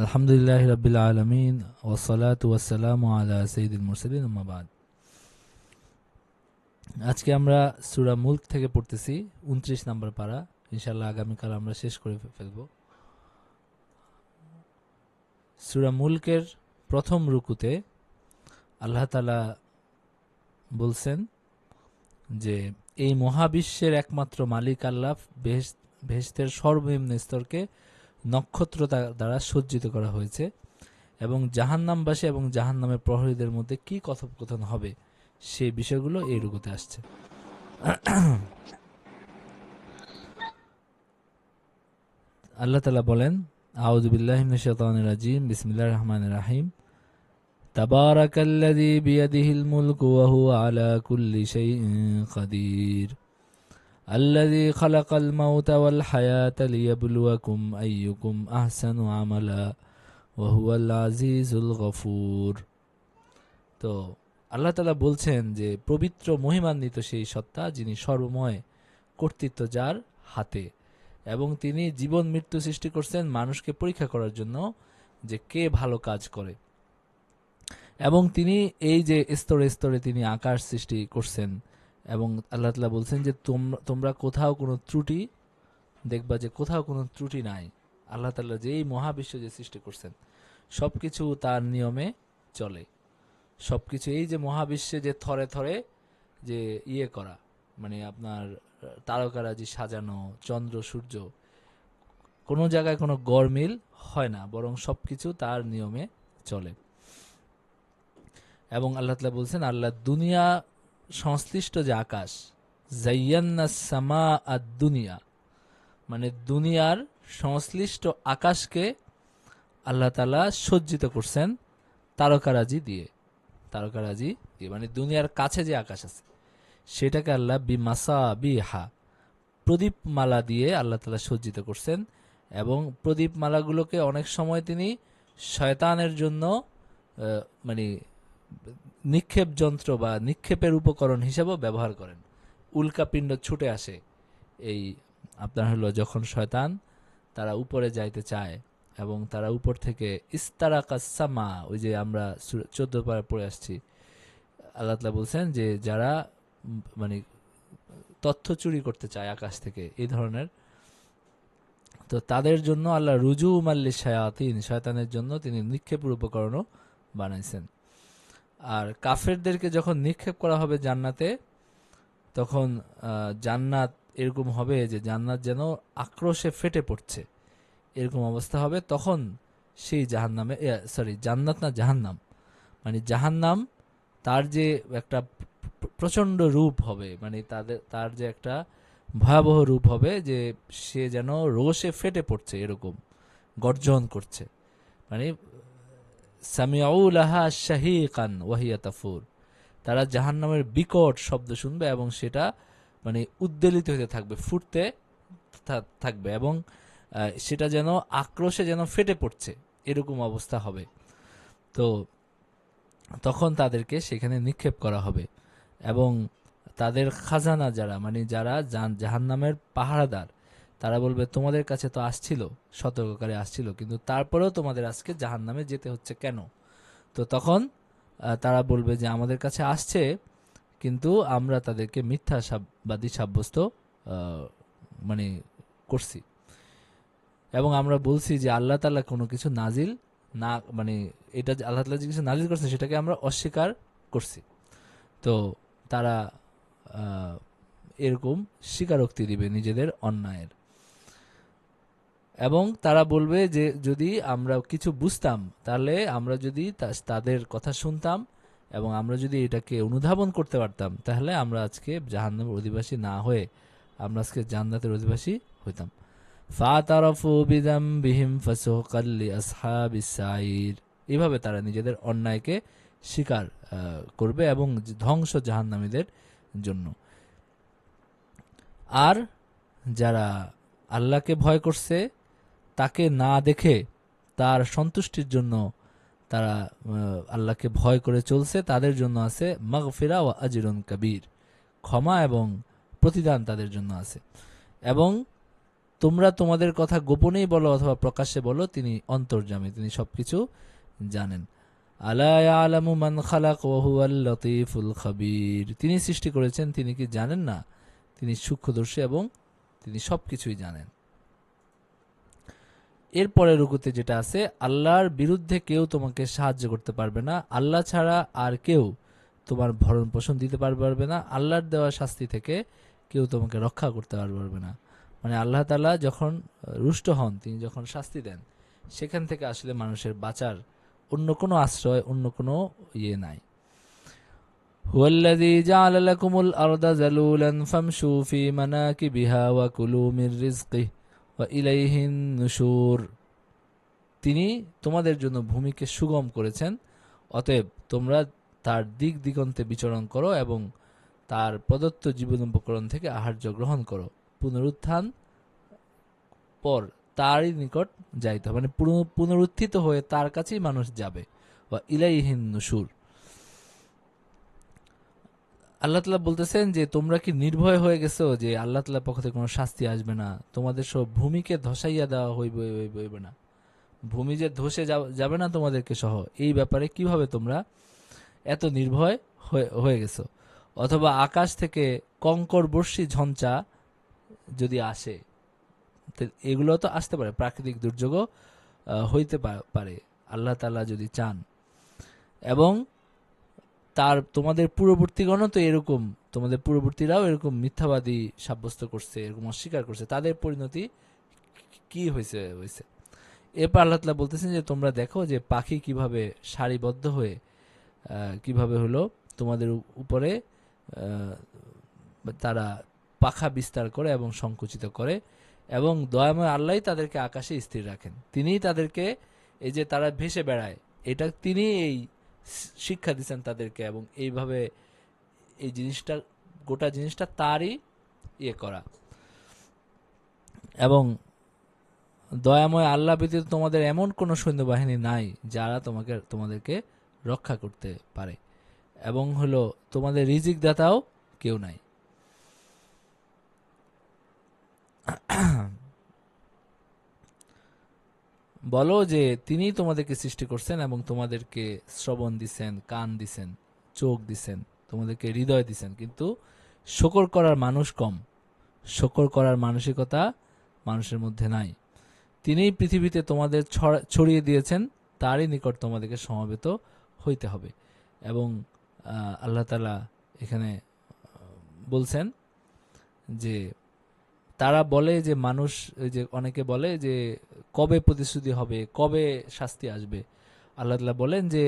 আলহামদুলিল্লাহি রাব্বিল আলামিন ওয়াসসালাতু ওয়াসসালামু আলা সাইয়্যিদিল মুরসালিন আম্মা বাদ। আজকে আমরা সূরা মুলক থেকে পড়তেছি 29 নম্বর পারা। ইনশাআল্লাহ আগামীকাল আমরা শেষ করে ফেলব। সূরা মুলকের প্রথম রুকুতে আল্লাহ তাআলা বলছেন যে এই মহাবিশ্বের একমাত্র মালিক আল্লাহ বেহেশতের সর্বনিম্ন স্তরকে নক্ষত্র দ্বারা সজ্জিত করা হয়েছে এবং জাহান্নামবাসী এবং জাহান্নামের প্রহরীদের মধ্যে কি কথোপকথন হবে সেই বিষয়গুলো এই রুকুতে আসছে। আল্লাহ তাআলা বলেন, আউযু বিল্লাহি মিনাশ শাইতানির রাজিম, বিসমিল্লাহির রহমানির রহিম। তাবারাকাল্লাযী বিয়াদিহিল মুলকু ওয়া হুয়া আলা কুল্লি শাইইন কাদির আল্লাযী খালাকাল মাউতা ওয়াল হায়াতা লিয়াবলুয়াকুম আইয়ুকুম আহসানু আমালা ওয়া হুয়াল আজিজুল গফুর। তো আল্লাহ তাআলা বলছেন যে পবিত্র মহিমান্বিত সেই সত্তা যিনি সর্বময়, কর্তৃত্ব যার হাতে, এবং তিনি জীবন মৃত্যু সৃষ্টি করছেন মানুষকে পরীক্ষা করার জন্য যে কে ভালো কাজ করে। এবং তিনি এই যে স্তরে স্তরে তিনি আকাশ সৃষ্টি করছেন, এবং আল্লাহ তাআলা বলছেন যে তোমরা কোথাও কোনো ত্রুটি দেখবা যে কোথাও কোনো ত্রুটি নাই। আল্লাহ তাআলা যে এই মহাবিশ্ব যে সৃষ্টি করছেন সবকিছু তার নিয়মে চলে। সবকিছু এই যে মহাবিশ্বে যে থরে থরে যে করা, মানে আপনার তারকারাজি সাজানো, চন্দ্র সূর্য, কোনো জায়গায় কোনো গরমিল হয় না, বরং সবকিছু তার নিয়মে চলে। এবং আল্লাহ তাআলা বলছেন আল্লাহ দুনিয়া সংশ্লিষ্ট যে আকাশ, জাইয়ান্নাস সামা আদ দুনিয়া, মানে দুনিয়ার সংশ্লিষ্ট আকাশকে আল্লাহ তাআলা সজ্জিত করছেন তারকারাজি দিয়ে। তারকারাজি দিয়ে মানে দুনিয়ার কাছে যে আকাশ আছে সেটাকে আল্লাহ বিমাসাবিহা, প্রদীপমালা দিয়ে আল্লাহ তাআলা সজ্জিত করছেন। এবং প্রদীপমালাগুলোকে অনেক সময় তিনি শয়তানের জন্য মানে নিক্ষেপ যন্ত্র বা নিক্ষেপের উপকরণ হিসেবেও ব্যবহার করেন। উল্কাপিণ্ড ছুটে আসে এই আপনার হলো যখন শয়তান তারা উপরে যাইতে চায় এবং তারা উপর থেকে ইস্তারাকাসমা, ওই যে আমরা 14 পারা পড়ে আসছি, আল্লাহ তাআলা বলছেন যে যারা মানে তথ্য চুরি করতে চায় আকাশ থেকে এই ধরনের, তো তাদের জন্য আল্লাহ রুজু মাল্লি শায়াতিন, শয়তানের জন্য তিনি নিক্ষেপের উপকরণও বানাইছেন। আর কাফেরদেরকে যখন নিক্ষেপ করা হবে জান্নাতে, তখন জান্নাত এরকম হবে যে জান্নাত যেন আক্রোশে ফেটে পড়ছে, এরকম অবস্থা হবে। তখন সেই জাহান্নামে জান্নাত না জাহান্নাম, মানে জাহান্নাম তার যে একটা প্রচণ্ড রূপ হবে, মানে তার যে একটা ভয়াবহ রূপ হবে যে সে যেন রোষে ফেটে পড়ছে, এরকম গর্জন করছে। মানে সামিউ লাহা শাহীকান ওয়া হিয়া তাফুর, তারা জাহান্নামের বিকট শব্দ শুনবে এবং সেটা মানে উদ্বেলিত হতে থাকবে, ফুটতে থাকবে, এবং সেটা যেন আক্রোশে যেন ফেটে পড়ছে, এরকম অবস্থা হবে। তো তখন তাদেরকে সেখানে নিক্ষেপ করা হবে এবং তাদের খাজানা যারা, মানে যারা জাহান্নামের পাহারাদার, তারা বলবে তোমাদের কাছে তো আসছিল, সতর্ককারী আসছিল, কিন্তু তারপরেও তোমাদের আজকে জাহান্নামে যেতে হচ্ছে কেন? তো তখন তারা বলবে যে আমাদের কাছে আসছে, কিন্তু আমরা তাদেরকে মিথ্যাবাদী সাব্যস্ত মানে করছি, এবং আমরা বলছি যে আল্লাহ তাআলা কোনো কিছু নাজিল না, মানে এটা আল্লাহ তাআলা যে কিছু নাজিল করছে সেটাকে আমরা অস্বীকার করছি। তো তারা এরকম স্বীকারোক্তি দিবে নিজেদের অন্যায়ের, এবং তারা বলবে যে যদি আমরা কিছু বুঝতাম, তাহলে আমরা যদি তাদের কথা শুনতাম এবং আমরা যদি এটাকে অনুধাবন করতে পারতাম, তাহলে আমরা আজকে জাহান্নামের অধিবাসী না হয়ে আমরা আজকে জান্নাতের অধিবাসী হইতাম। ফাতারাফু বিযামবিহিম ফাসুকাল লিআসহাবিস সাঈর, এভাবে তারা নিজেদের অন্যায়কে স্বীকার করবে এবং ধ্বংস জাহান্নামীদের জন্য। আর যারা আল্লাহকে ভয় করছে, তাকে না দেখে তার সন্তুষ্টির জন্য তারা আল্লাহকে ভয় করে চলছে, তাদের জন্য আছে মাগফিরা ওয়া আজরুন কাবীর, ক্ষমা এবং প্রতিদান তাদের জন্য আছে। এবং তোমরা তোমাদের কথা গোপনেই বলো অথবা প্রকাশ্যে বলো, তিনি অন্তর্যামী, তিনি সবকিছু জানেন। আলা ইয়ালামু মান খালাক ওয়া হুয়াল লতীফুল খাবীর, তিনি সৃষ্টি করেছেন, তিনি কি জানেন না? তিনি সূক্ষ্মদর্শী এবং তিনি সবকিছুই জানেন। এরপরে রুকুতে যেটা আছে, আল্লাহর বিরুদ্ধে কেউ তোমাকে সাহায্য করতে পারবে না, আল্লাহ ছাড়া আর কেউ তোমার ভরণ পোষণ দিতে পারবে না, আল্লাহর দেওয়া শাস্তি থেকে কেউ তোমাকে রক্ষা করতে পারবে না। মানে আল্লাহ তাআলা যখন রুষ্ট হন, তিনি যখন শাস্তি দেন, সেখান থেকে আসলে মানুষের বাঁচার অন্য কোনো আশ্রয়, অন্য কোনো ইয়ে নাই। হুয়াল্লাযী জাআলা লাকুমুল আরদা যালুলান ফামশু ফি মানাকিবিহা ওয়া কুলু মির রিজকিহি ওয়া ইলাইহিন নুশুর, তিনি তোমাদের জন্য ভূমিকে সুগম করেছেন, অতএব তোমরা তার দিক দিগন্তে বিচরণ করো এবং তার প্রদত্ত জীবন উপকরণ থেকে আহার্য গ্রহণ করো, পুনরুত্থান পর তারই নিকট যাইতে হবে, মানে পুনরুত্থিত হয়ে তার কাছেই মানুষ যাবে। ওয়া ইলাইহিন নুশুর, আল্লাহ তাআলা বলতেছেন যে তোমরা কি নির্ভয় হয়ে গেছো যে আল্লাহ তাআলার পক্ষ থেকে কোনো শাস্তি আসবে না, তোমাদের সব ভূমিকে ধসাইয়া দেওয়া হইবে না, ভূমি যে ধসে যাবে না তোমাদেরকে সহ, এই ব্যাপারে কিভাবে তোমরা এত নির্ভয় হয়ে গেছো? অথবা আকাশ থেকে কঙ্কর বর্ষি ঝঞ্চা যদি আসে, এগুলো তো আসতে পারে, প্রাকৃতিক দুর্যোগও হইতে পারে আল্লাহ তাআলা যদি চান। এবং তোমাদের পূর্ববর্তীগণও তো এরকম, তোমাদের পূর্ববর্তীরাও এরকম মিথ্যাবাদী সাব্যস্ত করছে, এরকম অস্বীকার করছে, তাদের পরিণতি কি হয়েছে। এরপর আল্লাহ তাআলা বলতেছেন যে তোমরা দেখো যে পাখি কিভাবে সারিবদ্ধ হয়ে কিভাবে হলো তোমাদের উপরে তারা পাখা বিস্তার করে এবং সংকুচিত করে, এবং দয়াময় আল্লাহ তাদেরকে আকাশে স্থির রাখেন, তিনিই তাদেরকে, এই যে তারা ভেসে বেড়ায়, এটা তিনি এই শিক্ষা দিচ্ছেন তাদেরকে, এবং এইভাবে এই জিনিসটা, গোটা জিনিসটা তারই ইয়ে করা। এবং দয়াময় আল্লাহ ব্যতীত তোমাদের এমন কোন সৈন্যবাহিনী নাই যারা তোমাদেরকে রক্ষা করতে পারে, এবং হলো তোমাদের রিজিক দাতাও কেউ নাই। বলো যে তিনি তোমাদেরকে সৃষ্টি করছেন এবং তোমাদেরকে শ্রবণ দিছেন, কান দিছেন, চোখ দিছেন, তোমাদেরকে হৃদয় দিছেন, কিন্তু শকর করার মানুষ কম, শকর করার মানসিকতা মানুষের মধ্যে নাই। তিনিই পৃথিবীতে তোমাদের ছড়িয়ে দিয়েছেন, তারই নিকট তোমাদেরকে সমবেত হইতে হবে। এবং আল্লাহ তাআলা এখানে বলছেন যে তারা বলে যে মানুষ, যে অনেকে বলে যে কবে প্রতিশ্রুতি হবে, কবে শাস্তি আসবে। আল্লাহ তাআলা বলেন যে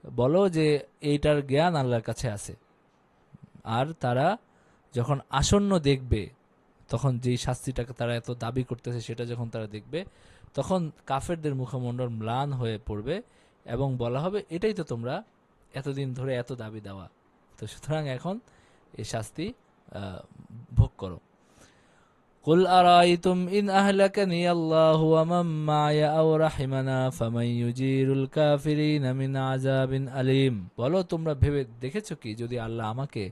বলো যে এইটার জ্ঞান আল্লাহর কাছে আছে, আর তারা যখন আসন্ন দেখবে, তখন যেই শাস্তিটাকে তারা এত দাবি করতেছে সেটা যখন তারা দেখবে, তখন কাফেরদের মুখমণ্ডল ম্লান হয়ে পড়বে এবং বলা হবে এটাই তো তোমরা এতদিন ধরে এত দাবি দেওয়া, তো সুতরাং এখন এই শাস্তি ভোগ করো। قل أرأيتم إن أهلكني الله ومن معي أو رحمنا فمن يجير الكافرين من عذاب أليم, বলো তোমরা ভেবে দেখেছো কি, যদি আল্লাহ আমাকে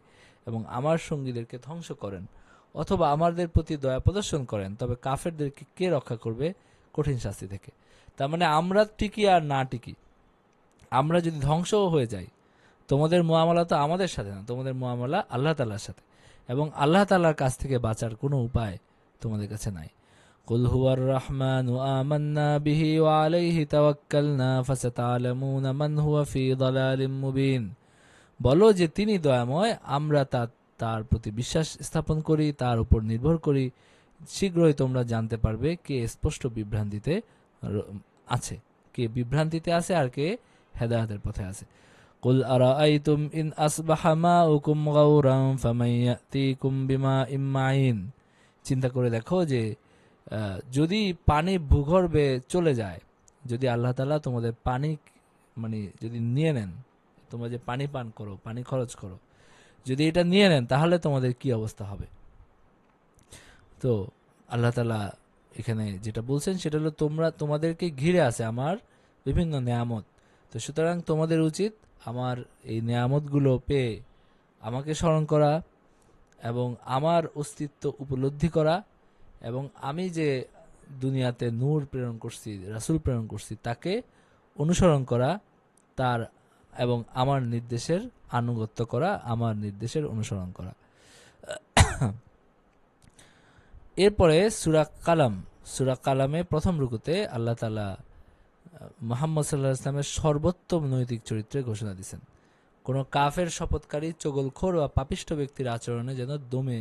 এবং আমার সঙ্গীদেরকে ধ্বংস করেন অথবা আমাদের প্রতি দয়া প্রদর্শন করেন, তবে কাফেরদেরকে কে রক্ষা করবে কঠিন শাস্তি থেকে? তার মানে আমরা টিকি আর না টিকি, আমরা যদি ধ্বংসও হয়ে যাই, তোমাদের মুআমালা তো আমাদের সাথে না, তোমাদের মুআমালা আল্লাহ তাআলার সাথে, এবং আল্লাহ তাআলার কাছ থেকে বাঁচার কোনো উপায় তোমাদের কাছে নাই। কুল হুয়ার রাহমানু আমান্না বিহি ওয়া আলাইহি তাওয়াক্কালনা ফাসাতা'লামুনা মান হুয়া ফি দালালিম মুবিন, বলো যে তিনি দয়াময়, আমরা তার প্রতি বিশ্বাস স্থাপন করি, তার উপর নির্ভর করি, শীঘ্রই তোমরা জানতে পারবে কে স্পষ্ট বিভ্রান্তিতে আছে, কে বিভ্রান্তিতে আছে আর কে হেদায়েতের পথে আছে। কুল আরাআইতুম ইন আসবাহা মাউকুম গাওরান ফামান ইয়াতিকুম বিমাইম মাইন, চিন্তা করে দেখো যে যদি পানি ভূগর্ভে চলে যায়, যদি আল্লাহ তাআলা তোমাদের পানি মানে যদি নিয়ে নেন, তোমরা যে পানি পান করো, পানি খরচ করো, যদি এটা নিয়ে নেন তাহলে তোমাদের কি অবস্থা হবে? তো আল্লাহ তাআলা এখানে যেটা বলছেন সেটা হলো তোমাদেরকে ঘিরে আছে আমার বিভিন্ন নেয়ামত, তো সুতরাং তোমাদের উচিত আমার এই নেয়ামতগুলো পেয়ে আমাকে স্মরণ করা এবং আমার অস্তিত্ব উপলব্ধি করা এবং আমি যে দুনিয়াতে নূর প্রেরণ করছি, রাসূল প্রেরণ করছি, তাকে অনুসরণ করা, তার এবং আমার নির্দেশের আনুগত্য করা, আমার নির্দেশের অনুসরণ করা। এরপরে সূরা কালামে প্রথম রুকুতে আল্লাহ তাআলা মুহাম্মদ সাল্লাল্লাহু আলাইহি ওয়াসাল্লামের সর্বোত্তম নৈতিক চরিত্রের ঘোষণা দিয়েছেন। কোনো কাফের শপথকারী, চগলখোর বা পাপিষ্ঠ ব্যক্তির আচরণে যেন দমে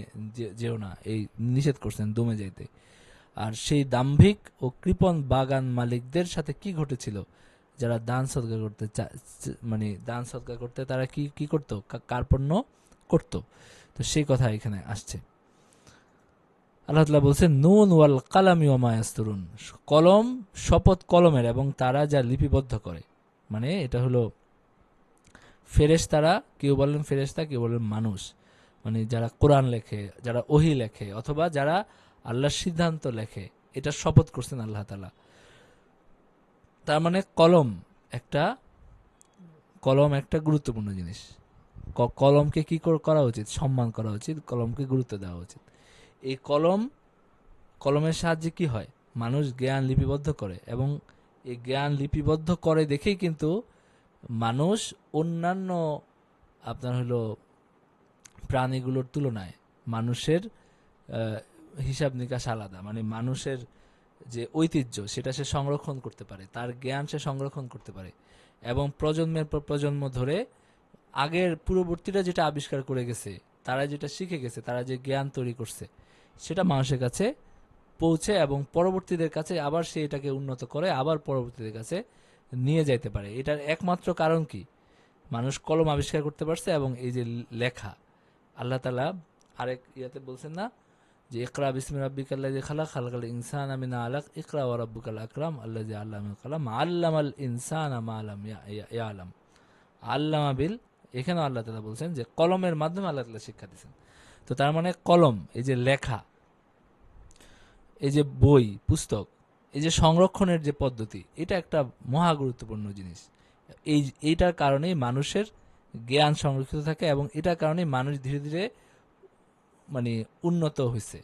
যেও না, এই নিষেধ করছেন দমে যাইতে। আর সেই দাম্ভিক ও কৃপণ বাগান মালিকদের সাথে কি ঘটেছিল, যারা দান সদকা করতে মানে দান সদকা করতে তারা কি কি করতো, কার্পণ্য করত। তো সেই কথা এখানে আসছে। আল্লাহ তাআলা বলছেন নুন ওয়াল কালামি ওয়া মা ইয়াসতুরুন, কলম, শপথ কলমের এবং তারা যা লিপিবদ্ধ করে। মানে এটা হলো ফেরেশতারা, কেউ বলেন ফেরেশতা, কেউ বলেন মানুষ, মানে যারা কোরআন লেখে, যারা ওহী লেখে, অথবা যারা আল্লাহর সিদ্ধান্ত লেখে, এটা শপথ করছেন আল্লাহ তাআলা। তার মানে কলম একটা গুরুত্বপূর্ণ জিনিস। কলমকে কি করা উচিত? সম্মান করা উচিত, কলমকে গুরুত্ব দেওয়া উচিত। এই কলমের সাহায্যে কি হয়? মানুষ জ্ঞান লিপিবদ্ধ করে, এবং এই জ্ঞান লিপিবদ্ধ করে দেখেই কিন্তু মানুষ অন্যান্য আপনার হলো প্রাণীগুলোর তুলনায় মানুষের হিসাব নিকাশ আলাদা। মানে মানুষের যে ঐতিহ্য সেটা সে সংরক্ষণ করতে পারে, তার জ্ঞান সে সংরক্ষণ করতে পারে, এবং প্রজন্মের পর প্রজন্ম ধরে আগের পূর্ববর্তীরা যেটা আবিষ্কার করে গেছে, তারা যেটা শিখে গেছে, তারা যে জ্ঞান তৈরি করছে, সেটা মানুষের কাছে পৌঁছে এবং পরবর্তীদের কাছে আবার সে এটাকে উন্নত করে, আবার পরবর্তীদের কাছে নিয়ে যাইতে পারে। এটার একমাত্র কারণ কি? মানুষ কলম আবিষ্কার করতে পারছে, এবং এই যে লেখা, আল্লাহ তাআলা আরেক ইয়াতে বলছেন না যে ইকরা বিসমি রাব্বিকাল্লাযী খালাক, খালাকাল ইনসানা মিন আলাক, ইকরা ওয়া রাব্বুকাল আকরাম আল্লাযী আল্লামাল কালাম আল্লামাল ইনসানা মা লাম ইয়ালাম। আল্লামা বিল, এখানেও আল্লাহ তাআলা বলছেন যে কলমের মাধ্যমে আল্লাহ তাআলা শিক্ষা দিয়েছেন। তো তার মানে কলম, এই যে লেখা, এই যে বই পুস্তক, এই যে সংরক্ষণের যে পদ্ধতি, এটা একটা মহা গুরুত্বপূর্ণ জিনিস। এইটার কারণেই মানুষের জ্ঞান সংরক্ষিত থাকে, এবং এটার কারণেই মানুষ ধীরে ধীরে মানে উন্নত হয়েছে।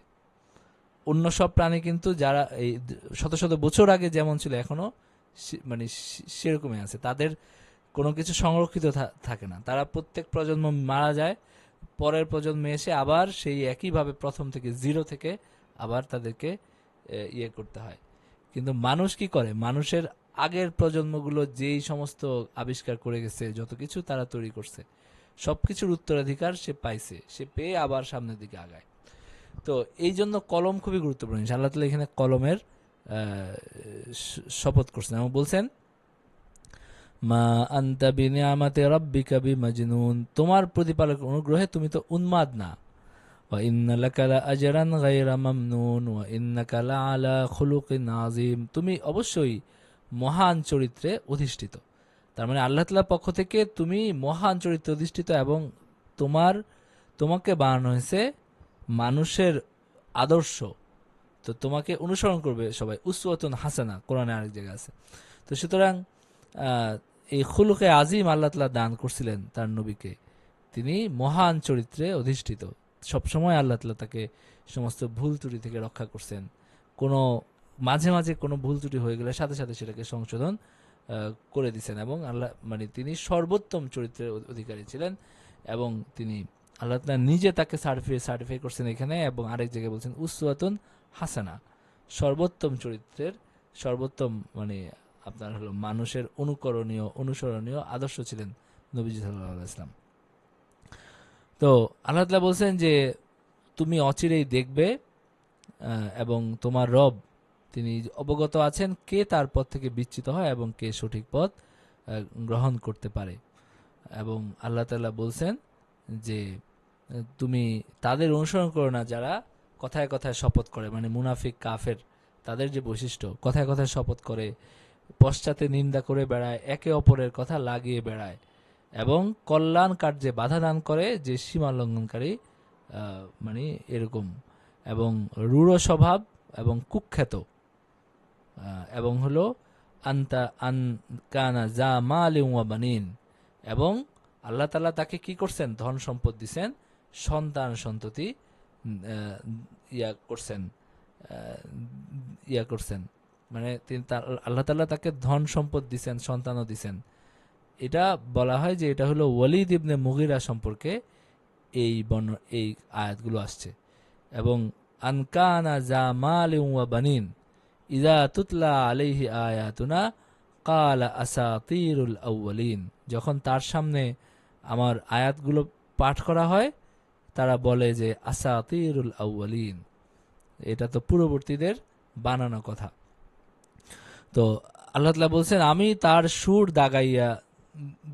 অন্য সব প্রাণী কিন্তু যারা এই শত শত বছর আগে যেমন ছিল এখনো মানে সেরকমই আছে, তাদের কোনো কিছু সংরক্ষিত থাকে না। তারা প্রত্যেক প্রজন্ম মারা যায়, পরের প্রজন্মে এসে আবার সেই একইভাবে প্রথম থেকে জিরো থেকে আবার তাদেরকে ইয়ে করতে হয়। কিন্তু মানুষ কি করে? মানুষের আগের প্রজন্মগুলো যেই সমস্ত আবিষ্কার করে গেছে, যত কিছু তারা তৈরি করছে, সবকিছুর উত্তরাধিকার সে পাইছে, সে পেয়ে আবার সামনের দিকে আগায়। তো এই জন্য কলম খুবই গুরুত্বপূর্ণ। আল্লাহ তাআলা এখানে কলমের শপথ করছেন এবং বলছেন মা আনতা বিনিয়ামাতি রাব্বিকা বিমাজনুন, তোমার প্রতিপালকের অনুগ্রহে তুমি তো উন্মাদ না। ওয়া ইন্না লাকা লাআজরান গায়রা মামনুন ওয়া ইন্নাকা লাআলা খুলুকিন আযীম, তুমি অবশ্যই মহান চরিত্রে অধিষ্ঠিত। তার মানে আল্লাহ তাআলার পক্ষ থেকে তুমি মহান চরিত্রে অধিষ্ঠিত, এবং তোমাকে বানানো হয়েছে মানুষের আদর্শ। তো তোমাকে অনুসরণ করবে সবাই। উসওয়াতুন হাসানা কোরআনে আরেক জায়গায় আছে। তো সুতরাং এই খুলুকে আজিম আল্লাহ তাআলা দান করছিলেন তার নবীকে, তিনি মহান চরিত্রে অধিষ্ঠিত। সবসময় আল্লাহ তাআলা তাকে সমস্ত ভুল ত্রুটি থেকে রক্ষা করছেন। কোনো মাঝে মাঝে কোনো ভুল ত্রুটি হয়ে গেলে সাথে সাথে সেটাকে সংশোধন করে দিয়েছেন, এবং আল্লাহ মানে তিনি সর্বোত্তম চরিত্রের অধিকারী ছিলেন, এবং তিনি আল্লাহ তাআলা নিজে তাকে সার্টিফাই করছেন এখানে, এবং আরেক জায়গায় বলছেন উসওয়াতুন হাসানা, সর্বোত্তম চরিত্রের সর্বোত্তম মানে আপনার হলো মানুষের অনুসরণীয় আদর্শ ছিলেন নবীজি সাল্লাল্লাহু আলাইহি ওয়াসাল্লাম। তো আল্লাহ তাআলা বলছেন যে তুমি অচিরেই দেখবে, এবং তোমার রব তিনি অবগত আছেন কে তার পথ থেকে বিচ্যুত হয় এবং কে সঠিক পথ গ্রহণ করতে পারে। এবং আল্লাহ তাআলা বলছেন যে তুমি তাদের অনুসরণ করো না যারা কথায় কথায় শপথ করে, মানে মুনাফিক কাফের, তাদের যে বৈশিষ্ট্য, কথায় কথায় শপথ করে, পশ্চাতে নিন্দা করে বেড়ায়, একে অপরের কথা লাগিয়ে বেড়ায়, এবং কল্যাণ কার্যে বাধা দান করে যে সীমা লঙ্ঘনকারী, মানে এরকম, এবং রূঢ় স্বভাব এবং কুখ্যাত, এবং হলো আন্তা আন কানা যা মালিন ওয়া বানিন, এবং আল্লাহ তাআলা তাকে কি করছেন? ধন সম্পদ দিছেন, সন্তান সন্ততি ইয়া করছেন, ইয়া করছেন, মানে তিনি আল্লাহ তাআলা তাকে ধন সম্পদ দিছেন, সন্তানও দিছেন। এটা বলা হয় যে এটা হলো ওয়ালিদ ইবনে মুগিরা সম্পর্কে এই আয়াতগুলো আসছে। এবং আনকানা যা মালিন ওয়া বানিন ইযা তুতলা আলাইহি আয়াতুনা কালা আসাতিরুল আউয়ালিন, যখন তার সামনে আমার আয়াতগুলো পাঠ করা হয় তারা বলে যে আসাতিরুল আউয়ালিন, এটা তো পূর্ববর্তীদের বানানো কথা। তো আল্লাহ তাআলা বলছেন আমি তার সুর দাগাইয়া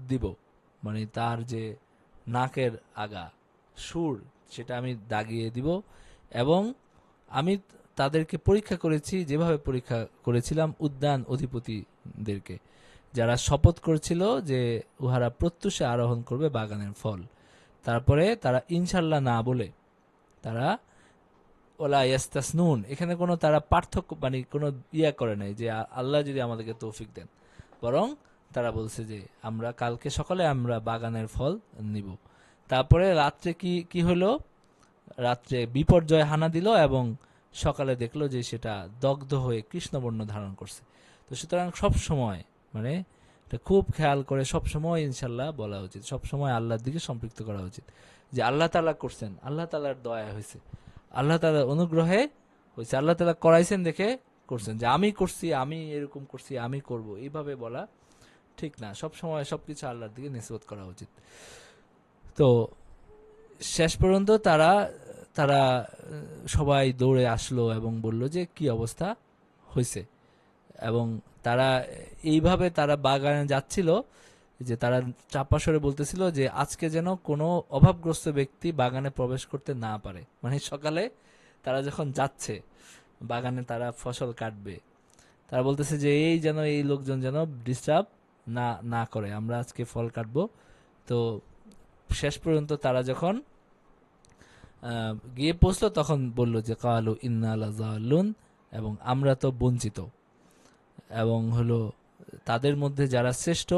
দিব, মানে তার যে নাকের আগা সুর সেটা আমি দাগিয়ে দিব। এবং আমি তাদেরকে পরীক্ষা করেছি যেভাবে পরীক্ষা করেছিলাম উদ্যান অধিপতিদেরকে, যারা শপথ করেছিল যে উহারা প্রত্যুষে আরোহণ করবে বাগানের ফল, তারপরে তারা ইনশাল্লাহ না বলে তারা ওলা ইয়াস্তাসনুন, এখানে কোনো তারা পার্থক্য মানে কোনো ইয়া করে নাই যে আল্লাহ যদি আমাদেরকে তৌফিক দেন, বরং তারা বলছে যে আমরা কালকে সকালে আমরা বাগানের ফল নিব। তারপরে রাত্রে কি কি হলো, রাত্রে বিপর্যয় হানা দিল এবং সকালে দেখলো যে সেটা দগ্ধ হয়ে কৃষ্ণবর্ণ ধারণ করছে। তো সুতরাং সব সময় মানে এটা খুব খেয়াল করে সব সময় ইনশাল্লাহ বলা উচিত, সব সময় আল্লাহর দিকে সম্পৃক্ত করা উচিত যে আল্লাহ তাআলা করছেন, আল্লাহ তাআলার দয়া হয়েছে, আল্লাহ তাআলার অনুগ্রহে হয়েছে, আল্লাহ তাআলা করাইছেন দেখে করছেন, যে আমি করছি, আমি এরকম করছি, আমি করব, এইভাবে বলা ঠিক না। সব সময় সবকিছু আল্লাহর দিকে নিসবত করা উচিত। তো শেষ পর্যন্ত তারা তারা সবাই দৌড়ে আসলো এবং বলল যে কি অবস্থা হয়েছে। এবং তারা এইভাবে তারা বাগানে যাচ্ছিল যে তারা চাপাসরে বলতেছিল যে আজকে যেন কোনো অভাবগ্রস্ত ব্যক্তি বাগানে প্রবেশ করতে না পারে, মানে সকালে তারা যখন যাচ্ছে বাগানে তারা ফসল কাটবে, তারা বলতেছে যে এই যেন এই লোকজন যেন ডিস্টার্ব না না করে, আমরা আজকে ফল কাটবো। তো শেষ পর্যন্ত তারা যখন গিয়ে পৌঁছলো তখন বলল যে কালু ইন্না লাযাল্লুন, এবং আমরা তো বঞ্চিত। এবং হলো তাদের মধ্যে যারা শ্রেষ্ঠ,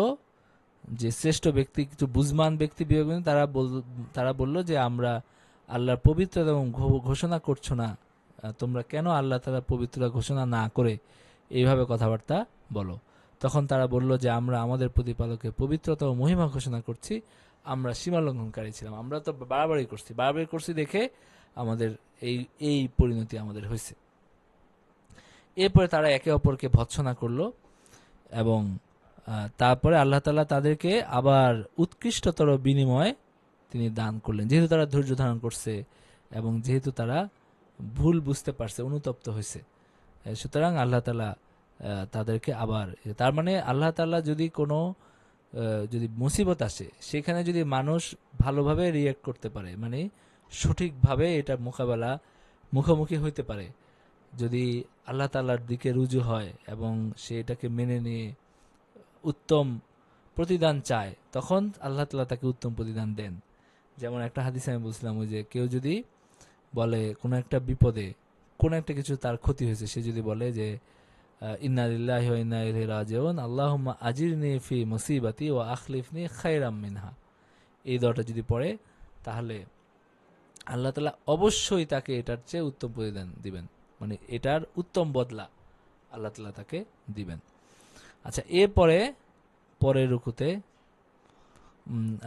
যে শ্রেষ্ঠ ব্যক্তি কিছু বুঝমান ব্যক্তি বিবেকবান, তারা বলল যে আমরা আল্লাহর পবিত্রতা এবং ঘোষণা করছো না, তোমরা কেন আল্লাহ তাআলা পবিত্রতা ঘোষণা না করে এইভাবে কথাবার্তা বলো। তখন তারা বলল যে আমরা আমাদের প্রতিপালকের পবিত্রতা ও মহিমা ঘোষণা করছি, আমরা সীমালঙ্ঘনকারী ছিলাম, আমরা তো বাড়াবাড়ি করছি দেখে আমাদের এই এই পরিণতি আমাদের হয়েছে। এরপরে তারা একে অপরকে ভৎসনা করলো এবং তারপরে আল্লাহ তাআলা তাদেরকে আবার উৎকৃষ্টতর বিনিময় তিনি দান করলেন, যেহেতু তারা ধৈর্য ধারণ করছে এবং যেহেতু তারা ভুল বুঝতে পারছে, অনুতপ্ত হয়েছে। সুতরাং আল্লাহ তাআলা তাদেরকে আবার, তার মানে আল্লাহ তাআলা যদি কোনো যদি মুসিবত আসে সেখানে যদি মানুষ ভালোভাবে রিয়্যাক্ট করতে পারে, মানে সঠিকভাবে এটা মুখোমুখি হইতে পারে, যদি আল্লাহ তাআলার দিকে রুজু হয় এবং সে এটাকে মেনে নিয়ে উত্তম প্রতিদান চায়, তখন আল্লাহ তাআলা তাকে উত্তম প্রতিদান দেন। যেমন একটা হাদিসে আমি বলছিলাম, ওই যে কেউ যদি বলে কোনো একটা বিপদে কোনো একটা কিছু তার ক্ষতি হয়েছে, সে যদি বলে যে ইন্না লিল্লাহি ওয়া ইন্না ইলাইহি রাজিউন আল্লাহুম্মা আজিরনি ফি মুসিবাতি ওয়া আখলিফনি খায়রাম মিনহা, এই দোয়াটা যদি পড়ে তাহলে আল্লাহ তাআলা অবশ্যই তাকে এটার চেয়ে উত্তম প্রতিদান দিবেন, মানে এটার উত্তম বদলা আল্লাহ তাআলা তাকে দিবেন। আচ্ছা, এরপরে পরের রুকুতে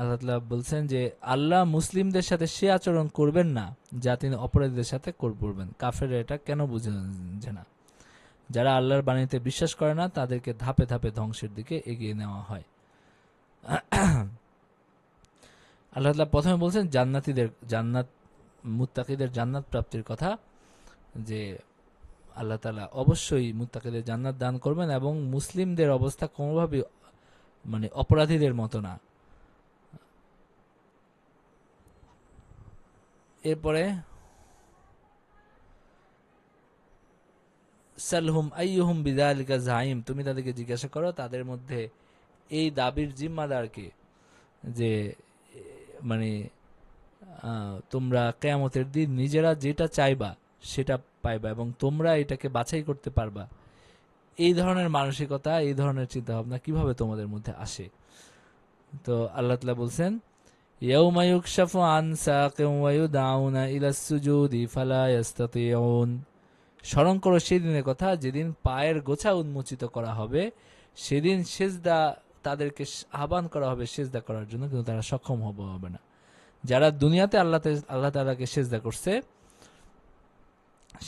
আল্লাহ তাআলা বলছেন যে আল্লাহ মুসলিমদের সাথে সে আচরণ করবেন না যা তিনি অপরাধীদের সাথে করবেন। কাফেররা এটা কেন বুঝে না? যারা আল্লাহর বাণীতে বিশ্বাস করে না তাদেরকে ধাপে ধাপে ধ্বংসের দিকে এগিয়ে নেওয়া হয়। আল্লাহ তাআলা প্রথমে বলছেন মুত্তাকিদের জান্নাত প্রাপ্তির কথা, যে আল্লাহ তাআলা অবশ্যই মুত্তাকিদের জান্নাত দান করবেন এবং মুসলিমদের অবস্থা কোনোভাবে মানে অপরাধীদের মতো না। এরপরে সালহুম আইয়ুহুম বিযালিকা যাইম, তুমি তাদেরকে জিজ্ঞাসা করো তাদের মধ্যে এই দাবির জিম্মাদারকে, যে মানে তোমরা কিয়ামতের দিন নিজেরা যেটা চাইবা সেটা পাইবা এবং তোমরা এটাকে বাছাই করতে পারবা। এই ধরনের মানসিকতা, এই ধরনের চিন্তা ভাবনা কিভাবে তোমাদের মধ্যে আসে? তো আল্লাহ তাআলা বলছেন ইয়াউমা ইউকশাফু আন সাকিন ওয়া ইউদাউনা ইলাস সুজুদি ফালা ইস্তাতিউন, স্মরণ করো সেই দিনের কথা যেদিন পায়ের গোছা উন্মোচিত করা হবে, সেদিন সেজদা তাদেরকে আহ্বান করা হবে সেজদা করার জন্য, কিন্তু তারা সক্ষম হবে না। যারা দুনিয়াতে আল্লাহ তাআলাকে সেজদা করছে,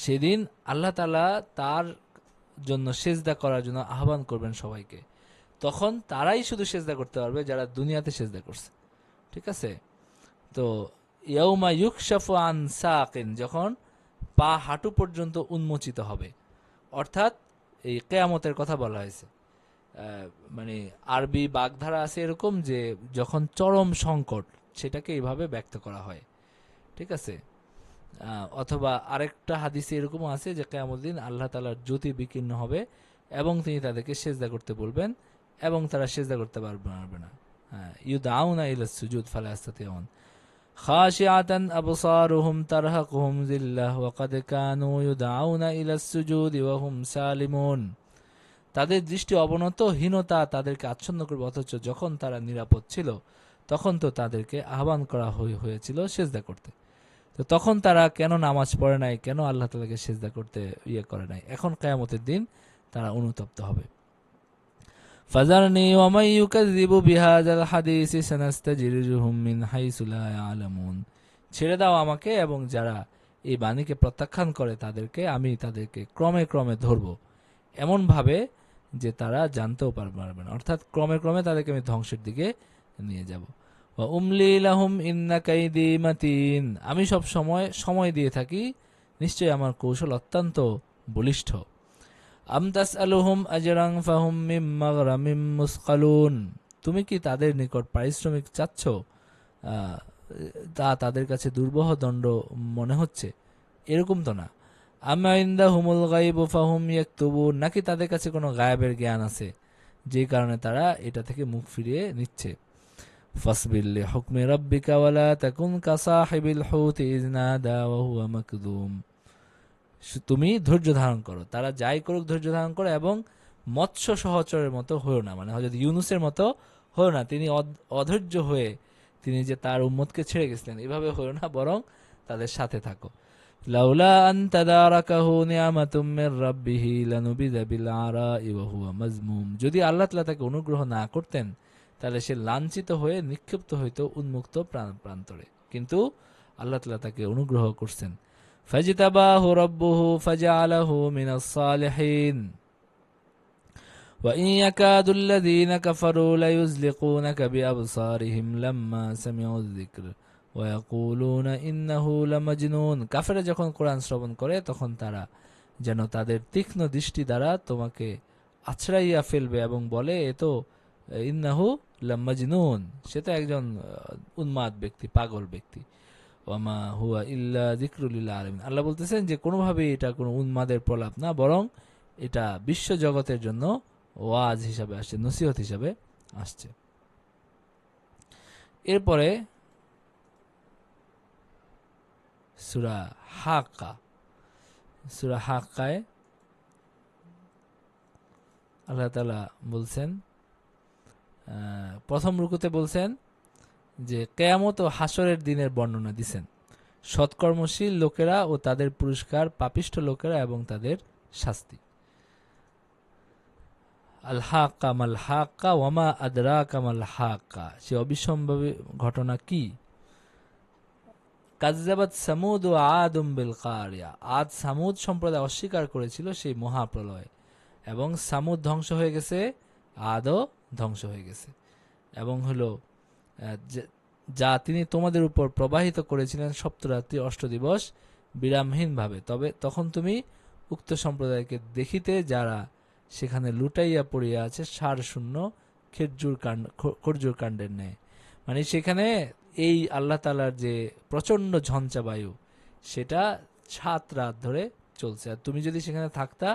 সেদিন আল্লাহ তাআলা তার জন্য সেজদা করার জন্য আহ্বান করবেন সবাইকে। তখন তারাই শুধু সেজদা করতে পারবে যারা দুনিয়াতে সেজদা করছে। ঠিক আছে? তো ইয়াউমা ইউকশাফু আন সাকিন, যখন পা হাঁটু পর্যন্ত উন্মোচিত হবে, অর্থাৎ এই কেয়ামতের কথা বলা হয়েছে। মানে আরবি বাগধারা আছে এরকম যে যখন চরম সংকট, সেটাকে এইভাবে ব্যক্ত করা হয়। ঠিক আছে? অথবা আরেকটা হাদিসে এরকমও আছে যে কিয়ামত দিন আল্লাহ তাআলার জ্যোতি বিকীর্ণ হবে এবং তিনি তাদেরকে সেজদা করতে বলবেন এবং তারা সেজদা করতে পারবে না। ইউদাউনা ইলাস সুজুদ ফালা ইস্তাতিউন খাশিআতান আবসারুহুম তারহাকুহুম যিল্লাহ ওয়া ক্বাদ কানু ইউদাউনা ইলাস সুজুদি ওয়া হুম সালিমুন। তাদের দৃষ্টি অবনত, হীনতা তাদেরকে আচ্ছন্ন করবে, অথচ যখন তারা নিরাপদ ছিল তখন তো তাদেরকে আহ্বান করা হয়েছিল সেজদা করতে। তো তখন তারা কেন নামাজ পড়ে নাই, কেন আল্লাহ তাআলাকে সিজদা করতে করে নাই? এখন কিয়ামতের দিন তারা অনুতপ্ত হবে। ফাজারনি ওয়া মান ইউকাযযিবু বিহাযাল হাদীসি সানাস্তাজরিজুহুম মিন হাইসু লা ইয়ালামুন। ছেড়ে দাও আমাকে এবং যারা এই বাণীকে প্রত্যাখ্যান করে তাদেরকে ক্রমে ক্রমে ধরব, এমন ভাবে যে তারা জানতেও পারবে না। অর্থাৎ ক্রমে ক্রমে তাদেরকে আমি ধ্বংসের দিকে নিয়ে যাব। উমলি লাহুম ইন্না কাইদি মাতিন। আমি সব সময় দিয়ে থাকি, নিশ্চয়ই আমার কৌশল অত্যন্ত বলিষ্ঠ। আম তাসআলুহুম আজরান ফাহুম মিন মাগরামিম মুসকালুন। তুমি কি তাদের নিকট পারিশ্রমিক চাচ্ছ? তা তাদের কাছে দুর্বহ দণ্ড মনে হচ্ছে? এরকম তো না। আম্মা ইনদাহুমুল গায়বু ফাহুম ইয়াকতুবুন। নাকি তাদের কাছে কোনো গায়েবের জ্ঞান আছে যে কারণে তারা এটা থেকে মুখ ফিরিয়ে নিচ্ছে? ফাসবির লিহুকমি রাব্বিকা ওয়ালা তাকুন কাসাহিবিল হুতি ইয নাদা ওয়া হুয়া মাকদুম। তুমি ধৈর্য ধারণ করো, তারা যাই করুক ধৈর্য ধারণ করো, এবং মৎস্য সহচরের মতো হয়েও না, মানে হযরত ইউনূসের মতো হয়েও না, তিনি অধৈর্য হয়ে তিনি যে তার উম্মতকে ছেড়ে গেছিলেন এভাবে হয়েও না, বরং তাদের সাথে থাকো। লাউলা আন তাদারাকাহু নি'মাতুম মির রাব্বিহি লানুবিযা বিল আরাই ওয়া হুয়া মাজমুম। যদি আল্লাহ তাআলা তাকে অনুগ্রহ না করতেন তাহলে সে লাঞ্ছিত হয়ে নিক্ষিপ্ত হইতো উন্মুক্ত প্রান্তরে, কিন্তু আল্লাহ তাআলা তাকে অনুগ্রহ করছেন। ফাজতাবাহু রাব্বুহু ফাজআলাহু মিনাস সালিহিন ওয়া ইন ইয়াকাদুল্লাযীনা কাফারু লায়ুযলিকুনাকা বিআবসারিহিম লাম্মা সামিউয যিকর ওয়া ইয়াকুলুনা ইন্নাহু লামাজনুন। কাফেররা যখন কোরআন শ্রবণ করে তখন তারা যেন তাদের তীক্ষ্ণ দৃষ্টি দ্বারা তোমাকে আছড়াইয়া ফেলবে এবং বলে, এ তো ইন্নাহু লামাজনুন, সে তো একজন উন্মাদ ব্যক্তি, পাগল ব্যক্তি। ওয়ামা হুয়া ইল্লা যিকরুল লিল আলামিন। আল্লাহ বলতেছেন যে কোনোভাবেই এটা কোনো উন্মাদের প্রলাপ না, বরং এটা বিশ্ব জগতের জন্য ওয়াজ হিসাবে আসছে, নসিহত হিসাবে আসছে। এরপরে সূরা হাক্কা। সূরা হাক্কায় আল্লাহ তাআলা বলছেন, প্রথম রুকুতে বলছেন যে কিয়ামত ও হাসরের দিনের বর্ণনা দিছেন, সৎকর্মশীল লোকেরা ও তাদের পুরস্কার, পাপিষ্ঠ লোকেরা এবং তাদের শাস্তি। আল হাক্কা মাল হাক্কা ওয়ামা আদরাকা মাল হাক্কা। সে অবিসম্ভাবী ঘটনা কি? কাযযাবাত সামুদ ও আদুম বিল কারিয়া। আদ সামুদ সম্প্রদায় অস্বীকার করেছিল সেই মহাপ্রলয়, এবং সামুদ ধ্বংস হয়ে গেছে, আদও ধ্বংস হয়ে গেছে। এবং হলো যা তিনি তোমাদের উপর প্রবাহিত করেছিলেন সপ্তরাত্রি অষ্টদিবস বিরামহীনভাবে। তবে তখন তুমি উক্ত সম্প্রদায়কে দেখিতে যারা সেখানে লুটাইয়া পড়িয়া আছে সার শূন্য খরজুর কাণ্ডের ন্যায়। মানে সেখানে এই আল্লাহ তাআলার যে প্রচণ্ড ঝঞ্ঝা বায়ু, সেটা ৭ রাত ধরে চলছে, আর তুমি যদি সেখানে থাকতা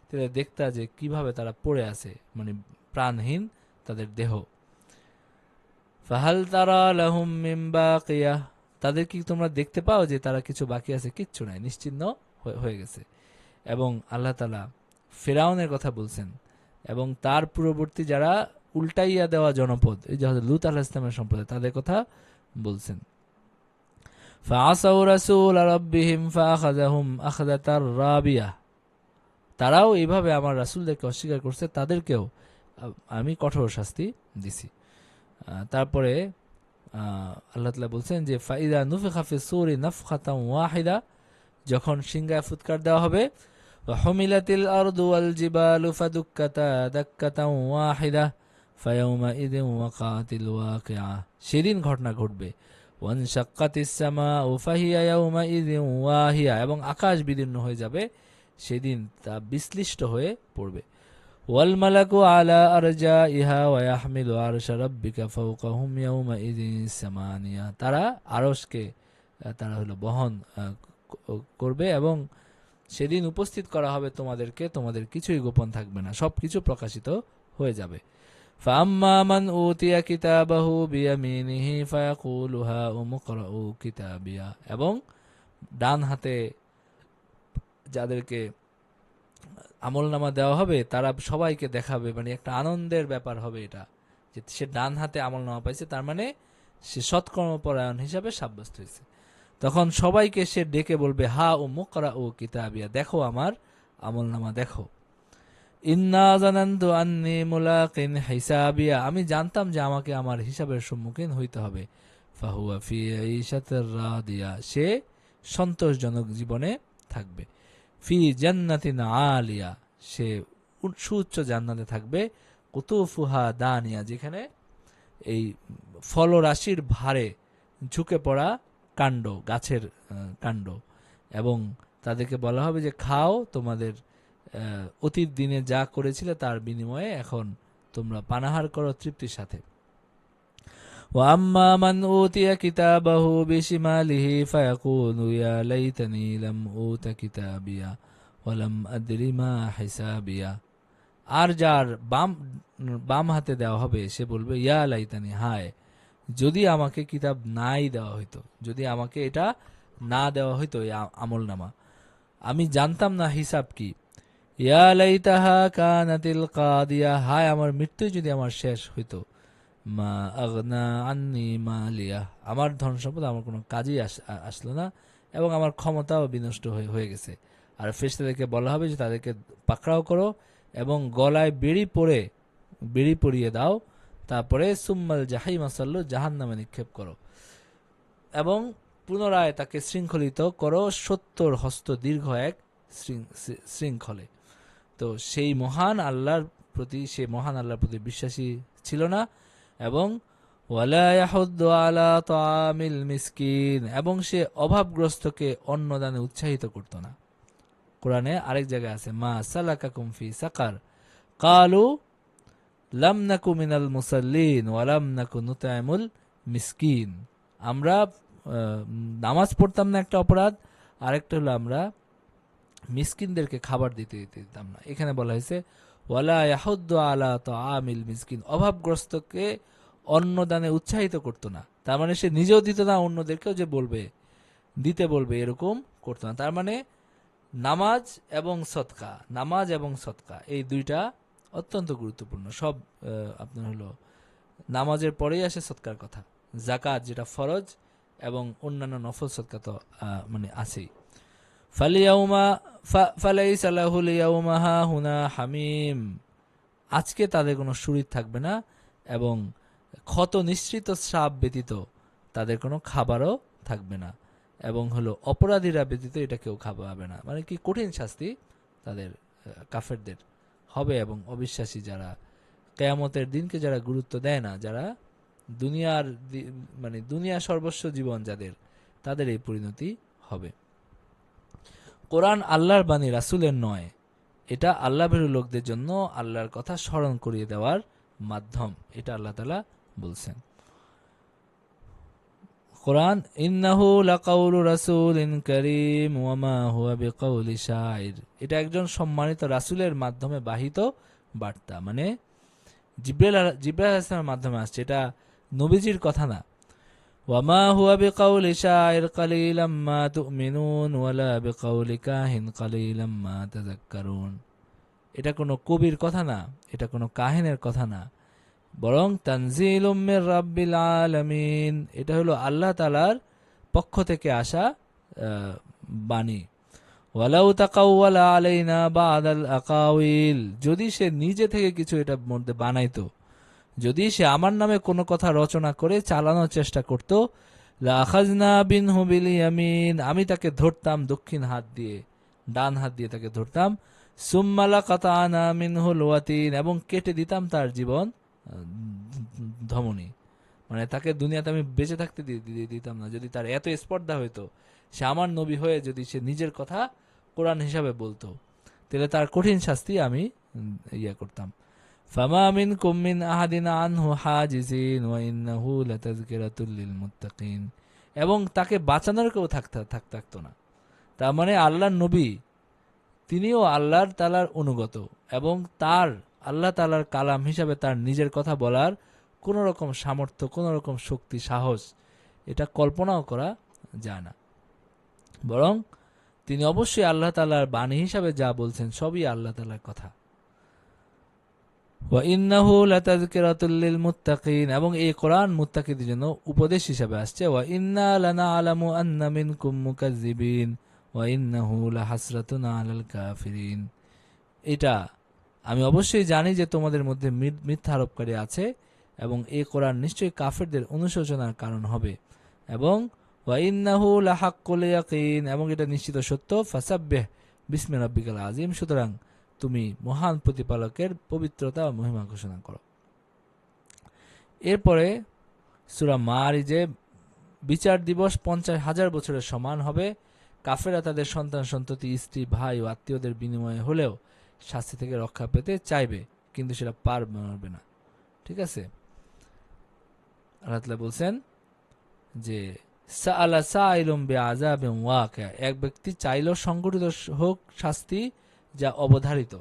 তাহলে দেখতা যে কিভাবে তারা পড়ে আছে, মানে প্রাণহীন তাদের দেহ। ফাহাল তারা লাহুম মিন বাকিয়া। তাদের কি তোমরা দেখতে পাও যে তারা কিছু বাকি আছে? কিচ্ছু নাই, নিশ্চিহ্ন হয়ে গেছে। এবং আল্লাহ তাআলা ফিরআউনের কথা বলছেন এবং তার পূর্ববর্তী যারা উল্টাইয়া দেওয়া জনপদ, এই যে লূত আলাইহিস সালামের সম্প্রদায়, তাদের কথা বলছেন। ফাআসাউ রাসূল রাব্বিহিম ফাআখাযাহুম আখযাতার রাবিয়া। তারাও এইভাবে আমার রাসূলদেরকে অস্বীকার করছে, তাদেরকেও আমি কঠোর শাস্তি দিছি। তারপরে আল্লাহ তাআলা বলছেন যে ফাইদা নুফিখা ফিস সূরি নাফখাতান ওয়াহিদা, যখন সিংহায় ফুৎকার দেওয়া হবে, হুমিলাতিল আরদু ওয়াল জিবালু ফাদুক্কাতা দাক্কাতান ওয়াহিদা ফায়াউমাইযিন ওয়াকাতিল ওয়াকিআ, সেদিন ঘটনা ঘটবে। ওয়ানশাক্কাতিস সামাউ ফাহিয়া ইয়াউমাইযিন ওয়াহিয়া, এবং আকাশ বিদীর্ণ হয়ে যাবে, সেদিন তা বিশ্লিষ্ট হয়ে পড়বে। ওয়াল মালাকু আলা আরজাইহা ওয়া ইয়াহমিলু আরশা রাব্বিকা ফাওকাহুম ইয়াউমাইযিন সামানিয়া, তারা আরশকে তারা হলো বহন করবে, এবং সেদিন উপস্থিত করা হবে তোমাদেরকে, তোমাদের কিছুই গোপন থাকবে না, সবকিছু প্রকাশিত হয়ে যাবে। ফাআম্মা মান উতিয়া কিতাবাহু বিয়ামিনিহি ফায়াকুলু হাউম ইকরাউ কিতাবিয়া, এবং ডান হাতে যাদেরকে আমলনামা দেওয়া হবে তারা সবাইকে দেখাবে, মানে একটা আনন্দের ব্যাপার হবে এটা, যে সে ডান হাতে আমলনামা পাইছে, তার মানে সে সৎকর্মপরায়ণ হিসাবে সাব্যস্ত হয়েছে। তখন সবাইকে সে ডেকে বলবে হা ও মুকরা ও কিতাবিয়া, দেখো আমার আমলনামা দেখো। ইন্না জানান্তু আন্নি মুলাকিন হিসাবিয়া, আমি জানতাম যে আমাকে আমার হিসাবের সম্মুখীন হইতে হবে। ফাহুয়া ফি ঈশাতির রাদিয়া, সে সন্তোষজনক জীবনে থাকবে। ফি জান্নাতিন আলিয়া, সে সুউচ্চ জান্নাতে থাকবে। কুতুফুহা দানিয়া, যেখানে এই ফলরাশির ভারে ঝুঁকে পড়া কাণ্ড, গাছের কাণ্ড, এবং তাদেরকে বলা হবে যে খাও, তোমাদের অতীত দিনে যা করেছিলে তার বিনিময়ে এখন তোমরা পানাহার করো তৃপ্তির সাথে। ওয়াম্মা মান উতিয়া কিতাবাহু বিশিমালিহি ফায়াকুলু ইয়া লাইতানি লাম উতা কিতাবিয়া ওয়া লাম আদরি মা হিসাবিয়া, আর যার বাম হাতে দেওয়া হবে সে বলবে ইয়া লাইতানি, হায় যদি আমাকে কিতাব নাই দেওয়া হইতো, যদি আমাকে এটা না দেওয়া হইতো এই আমলনামা, আমি জানতাম না হিসাব কি। ইয়া লাইতাহা কানাতিল কাদিয়া, হায় আমার মৃত্যু যদি আমার শেষ হইতো। মা আগনা আন্নি মালিয়া, আমার ধন সম্পদ আমার কোনো কাজেই আসলো না, এবং আমার ক্ষমতাও বিনষ্ট হয়ে গেছে। আর ফেরেশতাদেরকে বলা হবে যে তাদেরকে পাকড়াও করো এবং গলায় বেড়ি পরিয়ে দাও, তারপরে সুম্মাল জাহিমা সাল্লু, জাহান্নামে নিক্ষেপ করো, এবং পুনরায় তাকে শৃঙ্খলিত করো 70 হস্ত দীর্ঘ এক শৃঙ্খলে। তো সেই মহান আল্লাহর প্রতি বিশ্বাসী ছিল না, এবং ওয়ালা ইয়াহুদ্দু আলা তাআমিল মিসকিন, এবং সে অভাবগ্রস্তকে অন্নদানে উৎসাহিত করত না। কোরআনে আরেক জায়গায় আছে মা সালাকাকুম ফি সাকার ক্বালু লাম নাকু মিনাল মুসাল্লিন ওয়া লাম নাকু নুতআমুল মিসকিন, আমরা নামাজ পড়তাম না একটা অপরাধ, আরেকটা হলো আমরা মিসকিনদেরকে খাবার দিতাম না। এখানে বলা হয়েছে ওয়ালা ইয়াহুদ্দু আলা তাআমিল মিসকিন, অভাবগ্রস্তকে অন্নদানে উৎসাহিত করত না, তার মানে সে নিজেও দিত না, অন্যদেরকেও যে দিতে বলবে এরকম করত না। তার মানে নামাজ এবং সদকা এই দুইটা অত্যন্ত গুরুত্বপূর্ণ। সব আপনার হলো নামাজের পরেই আসে সদকার কথা, যাকাত যেটা ফরজ, এবং অন্যান্য নফল সদকা তো মানে আছেই। ফালাইসা লাহুল ইয়াউমা হাহুনা হামিম, আজকে তাদের কোনো শরীর থাকবে না, এবং ক্ষত নিঃসৃত শ্রাপ ব্যতীত তাদের কোনো খাবারও থাকবে না, এবং হলো অপরাধীরা ব্যতীত এটা কেউ খাওয়াবে না। মানে কি কঠিন শাস্তি তাদের কাফেরদের হবে, এবং অবিশ্বাসী যারা কিয়ামতের দিনকে যারা গুরুত্ব দেয় না, যারা দুনিয়া সর্বস্ব জীবন যাদের, তাদের এই পরিণতি হবে। কোরআন আল্লাহর বাণী, রাসূলের নয়, এটা আল্লাহ ভীরু লোকদের জন্য আল্লাহর কথা স্মরণ করিয়ে দেওয়ার মাধ্যম, এটা আল্লাহ তাআলা বলছেন। কোরআন ইন্নাহু লাকাউলু রাসূলিন কারীম ওয়া মা হুয়া বিকাউলি শাইর, এটা একজন সম্মানিত রাসূলের মাধ্যমে বাহিত বার্তা, মানে জিবরাইল আলাইহিস সালামের মাধ্যমে আসছে, এটা নবীজির কথা না। ওয়া মা হুয়া বিকাউলি শাইর কালিলাম মা তুমিনুন ওয়ালা বিকাউলি কাহিন কালিলাম মা তাযাক্কারুন, এটা কোনো কবির কথা না, এটা কোনো কাহিনের কথা না, বরং তানজিলুম মির রাব্বিল আলামিন, এটা হলো আল্লাহ তাআলার পক্ষ থেকে আসা বাণী। ওয়ালাউ তাকাওয়ালা আলাইনা বাদাল আকাউইল, যদি সে নিজে থেকে কিছু এটার মধ্যে বানাইতো, যদি সে আমার নামে কোনো কথা রচনা করে চালানোর চেষ্টা করত, লাখাজনা বিনহু বিল ইয়ামিন, আমি তাকে ধরতাম দক্ষিণ হাত দিয়ে, ডান হাত দিয়ে তাকে ধরতাম। সুম্মালা কাতানা মিনহুল ওয়াতিন, এবং কেটে দিতাম তার জীবন ধমনী, মানে তাকে দুনিয়াতে আমি বেঁচে থাকতে দিতাম না। যদি তার এত স্পর্ধা হইতো, সে আমার নবী হয়ে যদি সে নিজের কথা কোরআন হিসাবে বলতো, তাহলে তার কঠিন শাস্তি আমি ইয়া করতাম। ফামা মিনকুম মিন আহাদিন আনহু হাজিজিন ওয়া ইন্নাহু লাতাযকিরাতুল লিল মুত্তাকিন, এবং তাকে বাঁচানোর কেউ থাকতো না। তার মানে আল্লাহর নবী তিনিও আল্লাহর তাআলার অনুগত, এবং তার আল্লাহ তাআলার কালাম হিসাবে তার নিজের কথা বলার কোন রকম সামর্থ্য, কোন রকম শক্তি, সাহস এটা কল্পনাও করা যায় না। বরং তিনি অবশ্যই আল্লাহ তাআলার বাণী হিসাবে যা বলছেন সবই আল্লাহ তাআলার কথা। ওয়া ইন্নাহু লাতাযকিরাতুল লিল মুত্তাকিন, এবং এই কোরআন মুত্তাকিদের জন্য উপদেশ হিসাবে আসছে। ওয়া ইন্না লানা'লামু আন্না মিনকুম মুকাজ্জিবিন ওয়া ইন্নাহু লাহাসরাতুন আলাল কাফিরিন, এটা আমি অবশ্যই জানি যে তোমাদের মধ্যে মিথ্যা আরোপকারী আছে, এবং এই কোরআন নিশ্চয়ই কাফেরদের অনুশোচনার কারণ হবে। এবং ওয়া ইন্নাহু লাহাক্কুল ইয়াকিন, এবং এটা নিশ্চিত সত্য। ফাসাব্বিহ বিসমি রাব্বিকাল আযীম, সুতরাং তুমি মহান প্রতিপালকের পবিত্রতা ও মহিমা ঘোষণা করো। এরপরে সূরা মারিজে বিচার দিবস 50,000 বছরের সমান হবে। কাফেরা তাদের সন্তান সন্ততি, স্ত্রী, ভাই ও আত্মীয়দের বিনিময়ে হলেও শাস্তি থেকে রক্ষা পেতে চাইবে, কিন্তু সেটা পারবে না। ঠিক আছে, আল্লাহ তাআলা বলছেন যে সাআলা সাইলুম বিআযাবিন ওয়াকিআ, এক ব্যক্তি চাইলেও সংঘটিত হোক শাস্তি যা অবধারিত।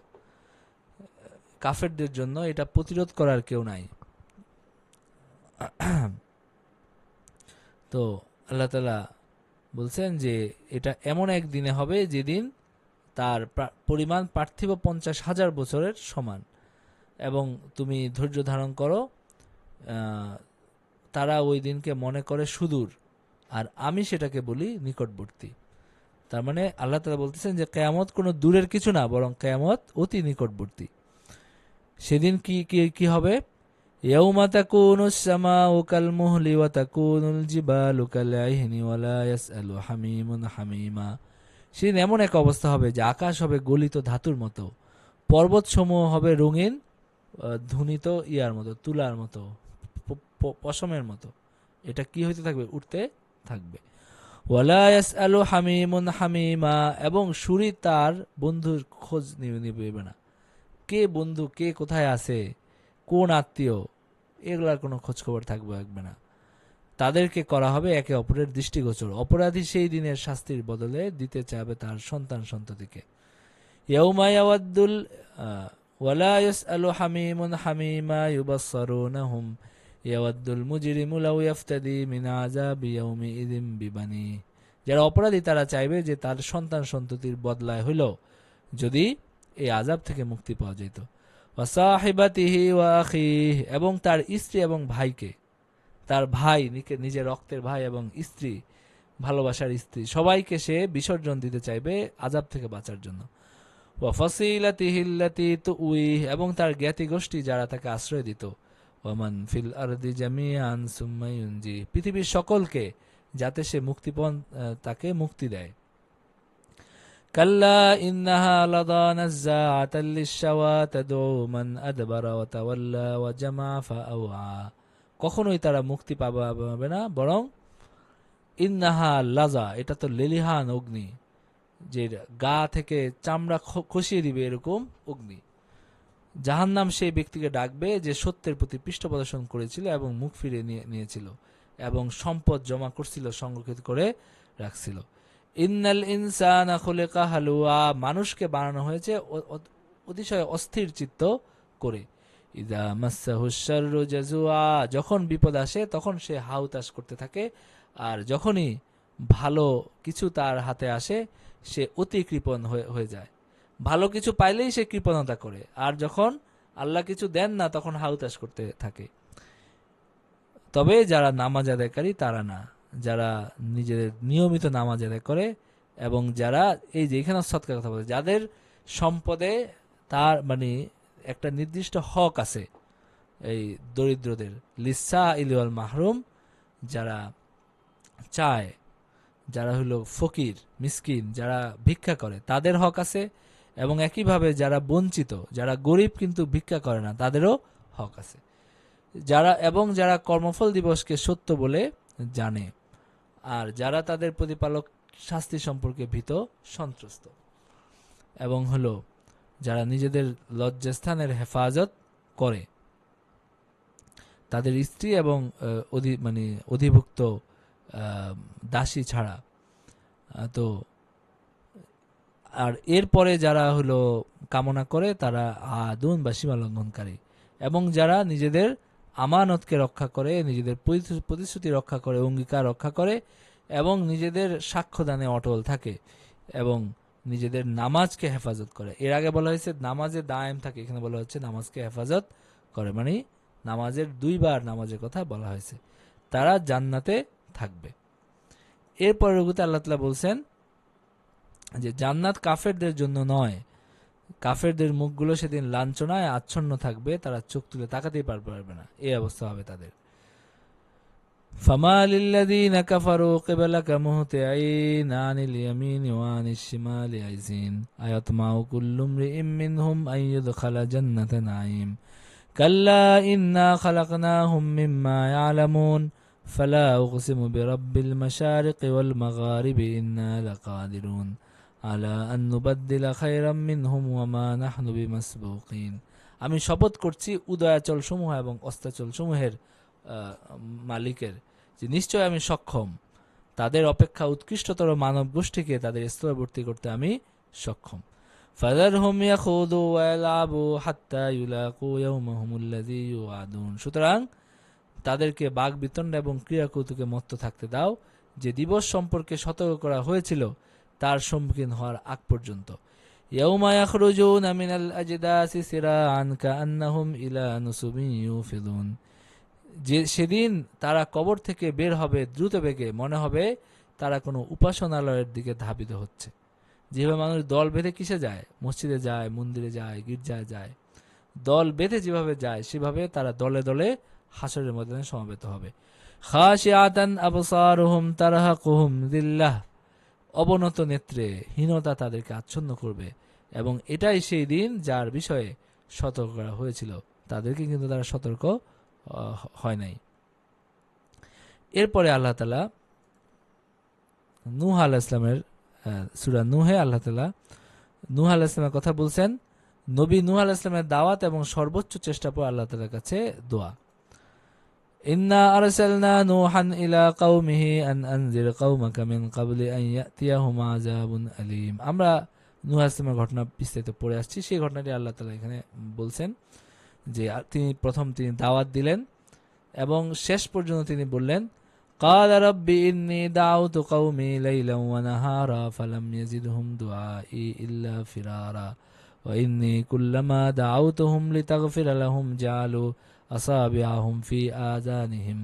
কাফেরদের জন্য এটা প্রতিরোধ করার কেউ নাই। তো আল্লাহ তাআলা বলছেন যে এটা এমন এক দিনে হবে যেদিন তার পরিমাণ পার্থিব 50,000 বছরের সমান, এবং তুমি ধৈর্য ধারণ করো। তারা ওই দিনকে মনে করে সুদূর, আর আমি সেটাকে বলি নিকটবর্তী। তার মানে আল্লাহ তাআলা বলতেছেন যে কিয়ামত কোনো দূরের কিছু না, বরং কিয়ামত অতি নিকটবর্তী। সেদিন কি হবে? ইয়াউমা তাকুনুস সামাউ কাল মুহলি ওয়া তাকুনুল জিবালু কাল আইহনি ওয়া লা ইয়াসআলু হামিমুন হামিমা, সেদিন এমন এক অবস্থা হবে যে আকাশ হবে গলিত ধাতুর মতো, পর্বতসমূহ হবে রঙিন ধুনিত ইয়ার মতো, তুলার মতো, পশমের মতো। এটা কি হইতে থাকবে? উঠতে থাকবে। ওয়ালা ইয়াসআলু হামিমুন হামিমা, এবং সুরি তার বন্ধুর খোঁজ নিবে না। কে বন্ধু, কে কোথায় আছে, কোন আত্মীয়, এগুলার কোনো খোঁজ খবর থাকবে না। তাদেরকে করা হবে একে অপরের দৃষ্টিগোচর। অপরাধী সেই দিনের শাস্তির বদলে দিতে চাইবে তার সন্তান সন্ততিকে। ইয়াউমা ইয়াওয়াদ্দুল ওয়ালা ইয়াসআলু হামিমুন হামিমা ইউবাসসারুনাহুম ইয়াওয়াদ্দুল মুজরিমু লাউ ইয়াফতাদি মিন আযাবি ইয়াউমিইযিম বিবানি, যারা অপরাধী তারা চাইবে যে তার সন্তান সন্ততির বদলায় হইল যদি এই আযাব থেকে মুক্তি পাওয়া যেত। ওয়া সাহিবাতিহি ওয়া আখিহি, এবং তার স্ত্রী এবং ভাইকে, তার ভাই, নিজের রক্তের ভাই এবং স্ত্রী, ভালোবাসার স্ত্রী, সবাইকে সে বিসর্জন দিতে চাইবে আযাব থেকে বাঁচার জন্য। ওয়া ফাসিলাতিহি আল্লাতী তুউইহ, এবং তার জ্ঞাতি গোষ্ঠী যারা তাকে আশ্রয় দিত। ওয়া মান ফিল আরদি জামিআন সুম্মা ইউনজি, পৃথিবীর সকলকে, যাতে সে মুক্তিপণ তাকে মুক্তি দেয়। কাল্লা ইন্নাহা লাযা নাযাআতাল লিশ-শাওয়া তাদউ মান আদবারা ওয়া তাওয়াল্লা ওয়া জামা ফাআওয়া, কখনোই তারা মুক্তি পাবে না, বরং ইন্নাহা লাযা, এটা তো লেলিহান অগ্নি, যে গা থেকে চামড়া খসিয়ে দিবে এরকম অগ্নি। জাহান্নাম সেই ব্যক্তিকে ডাকবে যে সত্যের প্রতি পৃষ্ঠপ্রদর্শন করেছিল এবং মুখ ফিরে নিয়েছিল এবং সম্পদ জমা করছিল, সংরক্ষিত করে রাখছিল। ইন্নাল ইনসানা খুলিকা হালুয়া, মানুষকে বানানো হয়েছে অতিশয় অস্থির চিত্ত করে। ইযা মাসসাহুশ শাররু জাজুআ, যখন বিপদ আসে তখন সে হাউতাশ করতে থাকে, আর যখনই ভালো কিছু তার হাতে আসে সে অতি কৃপণ হয়ে যায়। ভালো কিছু পাইলেই সে কৃপণতা করে, আর যখন আল্লাহ কিছু দেন না তখন হাউতাশ করতে থাকে। তবে যারা নামাজ আদায়কারী তারা না, যারা নিজেদের নিয়মিত নামাজ আদায় করে এবং যারা এই যে এখানে সৎকার কথা বলে, যাদের সম্পদে তার মানে একটা নির্দিষ্ট হক আছে, এই দরিদ্রদের, লিসা ইলিওয়াল মাহরুম, যারা চায়, যারা হলো ফকির মিসকিন, যারা ভিক্ষা করে তাদের হক আছে, এবং একইভাবে যারা বঞ্চিত, যারা গরিব কিন্তু ভিক্ষা করে না, তাদেরও হক আছে। যারা কর্মফল দিবসকে সত্য বলে জানে, আর যারা তাদের প্রতিপালক শাস্তি সম্পর্কে ভীত সন্ত্রস্ত, এবং হলো যারা নিজেদের লজ্জাস্থানের হেফাজত করে, তাদের স্ত্রী এবং অধিভুক্ত দাসী ছাড়া। তো আর এরপরে যারা হলো কামনা করে তারা আদুন বা সীমা লঙ্ঘনকারী, এবং যারা নিজেদের আমানতকে রক্ষা করে, নিজেদের প্রতিশ্রুতি রক্ষা করে, অঙ্গীকার রক্ষা করে, এবং নিজেদের সাক্ষ্যদানে অটল থাকে, এবং নিজেদের নামাজকে হেফাজত করে। এর আগে বলা হয়েছে নামাজে দায়েম থাকে, এখানে বলা হচ্ছে নামাজকে হেফাজত করে, মানে নামাজের 2 বার নামাজের কথা বলা হয়েছে। তারা জান্নাতে থাকবে। এরপর রঘুতে আল্লাহ তাআলা বলছেন যে জান্নাত কাফেরদের জন্য নয়, কাফেরদের মুখগুলো সেদিন লাঞ্ছনায় আচ্ছন্ন থাকবে, তারা চোখ তুলে তাকাতেই পারবে না, এই অবস্থা হবে তাদের। ফামা লিল্লাযীনা কাফারু কিবালাকা মুহতিঈন আনিল ইয়ামিনি ওয়া আনিশ শিমালি আইজিন আয়াতমাউ কুল্লু ইমরিইম মিনহুম আন ইয়াদখালা জান্নাতা নাঈম কাল্লা ইন্না খালাকনাহুম মিম্মা ইয়ালামুন ফালা উকসিমু বিরাব্বিল মাশারিকি ওয়াল মাগারিবি ইন্না লাকাদিরুন আলা আন নুবাদদিলা খায়রাম মিনহুম ওয়া মা নাহনু বিমাসবুকিন। আমি শপথ করছি উদয়াচল সমূহ এবং অস্তাচল সমূহের মালিকের, যে নিশ্চয় আমি সক্ষম তাদের অপেক্ষা উৎকৃষ্টতর মানব গোষ্ঠীকে তাদের স্তরবর্তী করতে আমি সক্ষম। ফাযারহুম ইয়াখুদু ওয়া ইয়ালআবু হাত্তা ইউলাকু ইয়াওমাহুমুল্লাযী ইউআদুন। সুতরাং তাদেরকে বাগ বিতণ্ডা এবং ক্রীড়া কৌতুকে মত্ত থাকতে দাও, যে দিবস সম্পর্কে সতর্ক করা হয়েছিল তার সম্মুখীন হওয়ার আগ পর্যন্ত। ইয়াউমা ইয়াখরুজুনা মিনাল আজদাসি সিরাআন কাআন্নাহুম ইলা নুসুবিন ইউফিদুন। যে সেদিন তারা কবর থেকে বের হবে দ্রুত বেগে, মনে হবে তারা কোনো উপাসনালয়ের দিকে ধাবিত হচ্ছে। যেভাবে মানুষ দল বেঁধে কিসে যায়, মসজিদে যায়, মন্দিরে যায়, গির্জায় যায়, দল বেঁধে যেভাবে যায় সেভাবে তারা দলে দলে হাসরের ময়দানে সমবেত হবে। খাশিআতান আবসারুহুম তারহাকুহুম যিল্লাহ। অবনত নেত্রে হীনতা তাদেরকে আচ্ছন্ন করবে, এবং এটাই সেই দিন যার বিষয়ে সতর্ক করা হয়েছিল, তাদেরকে কিন্তু তারা সতর্ক হয় নাই। এরপরে আল্লাহ তাআলা নূহ আলাইহিস সালামের সূরা নূহে আল্লাহ তাআলা নূহ আলাইহিস সালামের কথা বলছেন। নবী নূহ আলাইহিস সালামের দাওয়াত এবং সর্বোচ্চ চেষ্টা পর আল্লাহ তাআলার কাছে দোয়া। ইন্না আরসালনা নূহান ইলা কওমিহি আন আনজির কওমাকা মিন ক্বাবলি আন ইয়াতিয়াহুম আযাবুন আলীম। আমরা নূহ আলাইহিস সালামের ঘটনা বিস্তারিত পড়ে আসছি, সেই ঘটনাটি আল্লাহ তাআলা এখানে বলছেন যে তিনি দাওয়াত দিলেন, এবং শেষ পর্যন্ত তিনি বললেন ক্বালা রাব্বি ইন্নী দাউতু কওমি লাইলান ওয়া নাহারা ফালাম ইয়াজিদহুম দুআই ইল্লা ফিরারা ওয়া ইন্নী কুল্লামা দাউতুহুম লিতাগফিরা লাহুম জাআলু আসাবিআহুম ফি আযানিহিম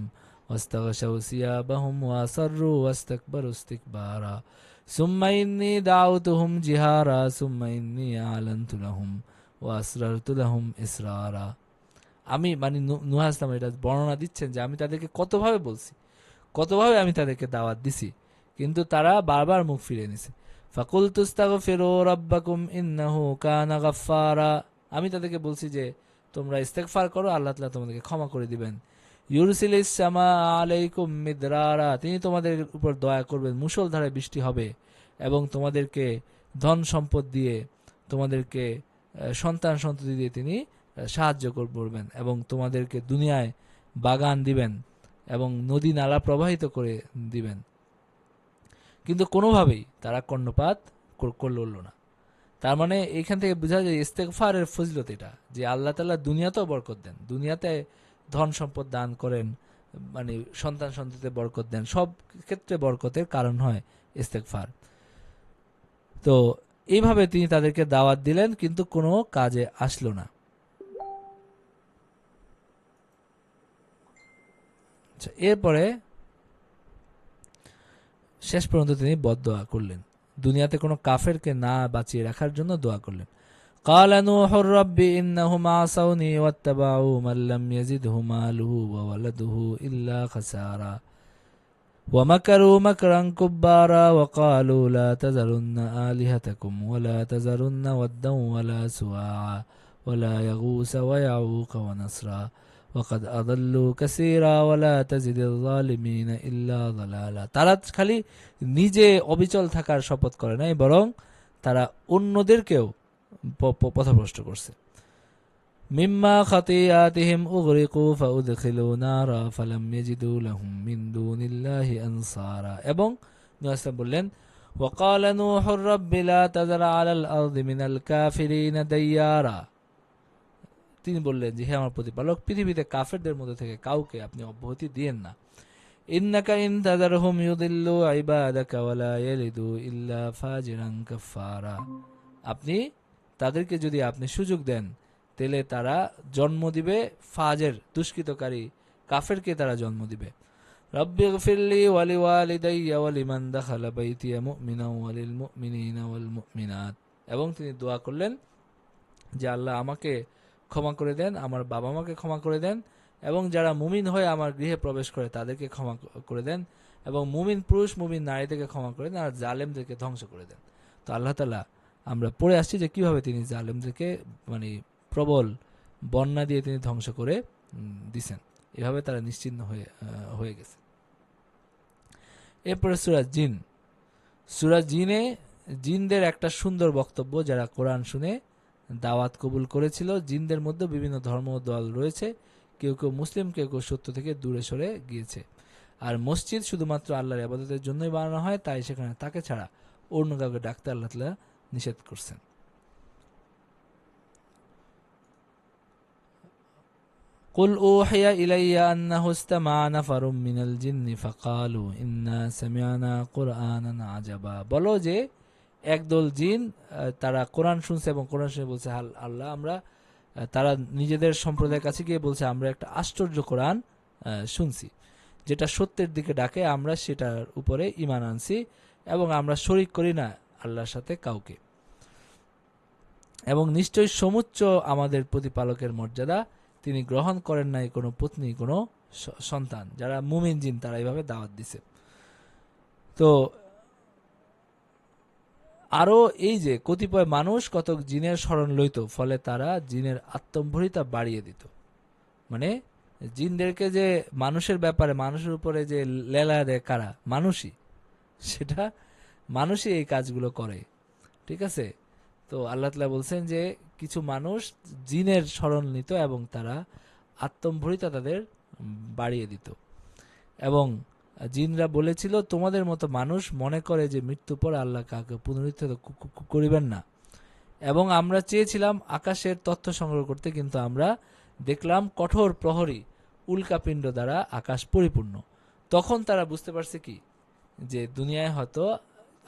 ওয়াস্তাগশাউ সিয়াবাহুম ওয়া আসররু ওয়াস্তাকবারু ইস্তিকবারা সুম্মা ইন্নী দাউতুহুম জিহারা সুম্মা ইন্নী আ'লানতু লাহুম ওয়া আসরারতু লাহুম ইসরারা। আমি নূহ আলাইহিস সালাম এটা বর্ণনা দিচ্ছেন যে আমি তাদেরকে কতভাবে বলছি, কতভাবে আমি তাদেরকে দাওয়াত দিছি, কিন্তু তারা বারবার মুখ ফিরিয়ে নিছে। ফাকুলতু ইস্তাগফিরু রাব্বাকুম ইন্নাহু কানা গাফফারা। আমি তাদেরকে বলছি যে তোমরা ইস্তেগফার করো, আল্লাহ তাআলা তোমাদেরকে ক্ষমা করে দিবেন। ইউরসিলিস সামা আলাইকুম মিদরারা। তিনি তোমাদের উপর দয়া করবেন, মুষলধারে বৃষ্টি হবে, এবং তোমাদেরকে ধন সম্পদ দিয়ে, তোমাদেরকে সন্তান সন্ততি দিয়ে তিনি সাহায্য করবেন, এবং তোমাদেরকে দুনিয়ায় বাগান দিবেন এবং নদী নালা প্রবাহিত করে দিবেন। কিন্তু কোনোভাবেই তারা কর্ণপাত করল না। তার মানে এইখান থেকে বোঝা যায় ইস্তেগফারের ফজিলত এটা, যে আল্লাহ তাআলা দুনিয়াতেও বরকত দেন, দুনিয়াতে ধন সম্পদ দান করেন, মানে সন্তান সন্ততিতে বরকত দেন, সব ক্ষেত্রে বরকতের কারণ হয় ইস্তেগফার। তো এইভাবে তিনি তাদেরকে দাওয়াত দিলেন, কিন্তু কোনো কাজে আসলো না। এরপরে শেষ পর্যন্ত তিনি বদদোয়া করলেন, দুনিয়াতে কোনো কাফেরকে না বাঁচিয়ে রাখার জন্য দোয়া করলেন। قال نوح رب إنهم عصوني واتبعوا من لم يزده ماله وولده إلا خسارا ومكروا مكرا كبارا وقالوا لا تذرن آلهتكم ولا تذرن ودا ولا سواعا ولا يغوث ويعوق ونسرا وقد أضلوا كثيرا ولا تزد الظالمين إلا ضلالا। তারা খালি নিজে অবিচল থাকার শপথ করে নাই, বরং তারা অন্যদেরকেও পথভ্রষ্ট করছে। মিম্মা খাতিয়াতিহিম উগরিকু ফাউদখিলু নারা ফালাম ইয়াজিদু লাহুম মিন দুনিল্লাহি আনসারা। এবং নূহ বললেন ওয়াকালা নূহুর রাব্বি লা তাযার আলাল আরদি মিনাল কাফিরিনা দাইয়ারা। তিনি বললেন যে হে আমার প্রতিপালক, পৃথিবীতে কাফেরদের মধ্যে থেকে কাউকে আপনি অব্যাহতি দিয়েন না। ইন্নাকা ইন তাযারহুম ইউদিল্লু ইবাদাকা ওয়ালা ইয়ালিদু ইল্লা ফাজিরান কাফারা। আপনি তাদেরকে যদি আপনি সুযোগ দেন, তাহলে তারা জন্ম দিবে ফাজের দুষ্কৃতকারী কাফেরকে তারা জন্ম দিবে। রব্বিগফিরলি ওয়ালি ওয়ালিদাইয়া ওয়ালিমান দাখালা বাইতিয়া মুমিনান ওয়ালিল মুমিনিনা ওয়াল মুমিনাত। এবং তিনি দোয়া করলেন যে আল্লাহ আমাকে ক্ষমা করে দেন, আমার বাবা মাকে ক্ষমা করে দেন, এবং যারা মুমিন হয়ে আমার গৃহে প্রবেশ করে তাদেরকে ক্ষমা করে দেন, এবং মুমিন পুরুষ মুমিন নারীদেরকে ক্ষমা করে দেন, আর জালেমদেরকে ধ্বংস করে দেন। তো আল্লাহ তাআলা আমরা পড়ে আসছি যে কিভাবে তিনি জালেমদেরকে মানে প্রবল বন্যা দিয়ে তিনি ধ্বংস করে দিছেন, এভাবে তারা নিশ্চিহ্ন হয়ে গেছে। এরপরে সূরা জিন। সূরা জিনে জিনদের একটা সুন্দর বক্তব্য, যারা কোরআন শুনে দাওয়াত কবুল করেছিল। জিনদের মধ্যে বিভিন্ন ধর্ম দল রয়েছে, কেউ কেউ মুসলিম, কেউ কেউ সত্য থেকে দূরে সরে গিয়েছে। আর মসজিদ শুধুমাত্র আল্লাহর ইবাদতের জন্যই বানানো হয়, তাই সেখানে তাকে ছাড়া অন্য কাউকে ডাকতে আল্লাহ তাআলা নিষেধ করছেন। কুল উহিয়া ইলাইয়া আন্নাহু ইসতামা'a নাফারুম মিনাল জিন্নি ফাকালু ইন্না সামি'না কুরআনান আজাবা। বলো যে একদল জিন তারা কোরআন শুনছে এবং কোরআন শুনে বলছে আল্লাহ আমরা, তারা নিজেদের সম্প্রদায়ের কাছে গিয়ে বলছে আমরা একটা আশ্চর্য কোরআন শুনছি, যেটা সত্যের দিকে ডাকে, আমরা সেটার উপরে ঈমান আনছি এবং আমরা শরীক করি না আল্লাহর সাথে কাউকে। এবং নিশ্চয়ই সমুচ্চ আমাদের প্রতিপালকের মর্যাদা, তিনি গ্রহণ করেন নাই কোনো পত্নী, কোনো সন্তান। যারা মুমিন জিন তারা এইভাবে দাওয়াত দিছে। তো আরো এই যে কতিপয় মানুষ কতক জিনের শরণ লইত, ফলে তারা জিনের আত্মম্ভরিতা বাড়িয়ে দিত। মানে জিনদেরকে যে মানুষের ব্যাপারে, মানুষের উপরে যে লেলা দেয় কারা, মানুষই, সেটা মানুষই এই কাজগুলো করে। ঠিক আছে? তো আল্লাহ তাআলা বলছেন যে কিছু মানুষ জিনের শরণ নিত এবং তারা আত্মম্ভরিতা তাদের বাড়িয়ে দিত। এবং জিনরা বলেছিল তোমাদের মতো মানুষ মনে করে যে মৃত্যু পর আল্লাহ কাউকে পুনরুত্থিত করিবেন না। এবং আমরা চেয়েছিলাম আকাশের তথ্য সংগ্রহ করতে, কিন্তু আমরা দেখলাম কঠোর প্রহরী উল্কাপিণ্ড দ্বারা আকাশ পরিপূর্ণ। তখন তারা বুঝতে পারছে কি, যে দুনিয়ায় হয়তো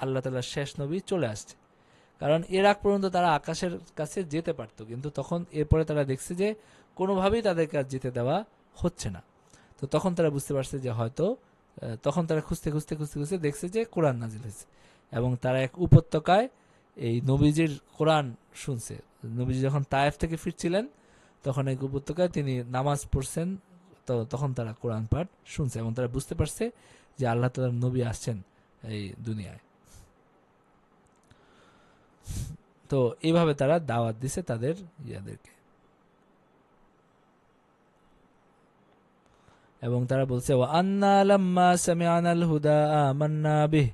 আল্লাহ তাআলার শেষ নবী চলে আসছে। কারণ এর আগ পর্যন্ত তারা আকাশের কাছে যেতে পারত, কিন্তু তখন এরপরে তারা দেখছে যে কোনোভাবেই তাদেরকে আর যেতে দেওয়া হচ্ছে না। তো তখন তারা বুঝতে পারছে যে হয়তো, তখন তারা খুঁজতে খুঁজতে খুঁজতে খুঁজতে দেখছে যে কোরআন নাজিল হয়েছে, এবং তারা এক উপত্যকায় এই নবীজির কোরআন শুনছে। নবীজি যখন তায়েফ থেকে ফিরছিলেন তখন এক উপত্যকায় তিনি নামাজ পড়ছেন, তো তখন তারা কোরআন পাঠ শুনছে এবং তারা বুঝতে পারছে যে আল্লাহ তাআলার নবী আসছেন এই দুনিয়ায়। তো এইভাবে তারা দাওয়াত দিছে তাদের ইয়াদেরকে। এবং তারা বলছে ওয়া আন্না লাম্মা সামি'নাল হুদা আমান্না বিহি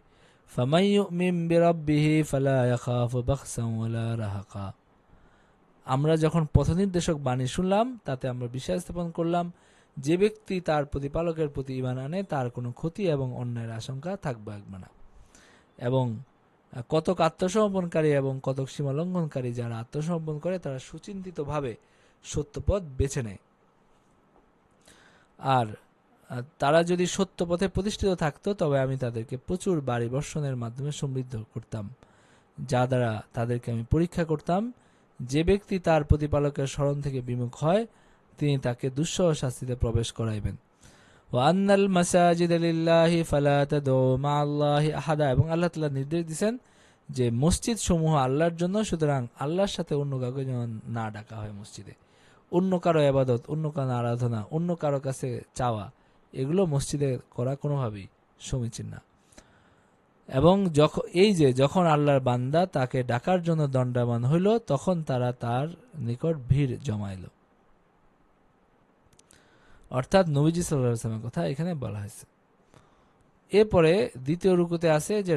ফামান ইউমিন বিরাব্বিহি ফালা ইয়াখাফু বাখসান ওয়ালা রাহাকা। আমরা যখন পথনির্দেশক বাণী শুনলাম তাতে আমরা বিশ্বাস স্থাপন করলাম, যে ব্যক্তি তার প্রতিপালকের প্রতি ঈমান আনে তার কোনো ক্ষতি এবং অন্যায়ের আশঙ্কা থাকবে না। এবং কতক আত্মসমর্পণকারী এবং কতক সীমালঙ্ঘনকারী যারা আত্মসমর্পণ করে তারা সুচিন্তিতভাবে সত্যপথ বেছে নেয়। আর তারা যদি সত্য পথে প্রতিষ্ঠিত থাকতো তবে আমি তাদেরকে প্রচুর বাড়ি বর্ষণের মাধ্যমে সমৃদ্ধ করতাম, যা দ্বারা তাদেরকে আমি পরীক্ষা করতাম। যে ব্যক্তি তার প্রতিপালকের স্মরণ থেকে বিমুখ হয় তিনি তাকে দুঃসহ শাস্তিতে প্রবেশ করাইবেন। ওয়া আন্নাল মাসাজিদা লিল্লাহি ফালা তাদউ মা'আল্লাহি আহাদা। এবং আল্লাহ তাআলা নির্দেশ দিয়েছেন যে মসজিদ সমূহ আল্লাহর জন্য, সুতরাং আল্লাহর সাথে অন্য কাউকে যেন না ডাকা হয় মসজিদে। অন্য কারো ইবাদত, অন্য কারো আরাধনা, অন্য কারো কাছে চাওয়া, এগুলো মসজিদে করা কোনোভাবেই সমীচীন না। এবং যখন আল্লাহর বান্দা তাকে ডাকার জন্য দণ্ডায়মান হইল, তখন তারা তার নিকট ভিড় জমাইল। অর্থাৎ নবীজি সাল্লাল্লাহু আলাইহি ওয়াসাল্লামের কথা এখানে বলা হয়েছে। এরপরে দ্বিতীয় রুকুতে আছে যে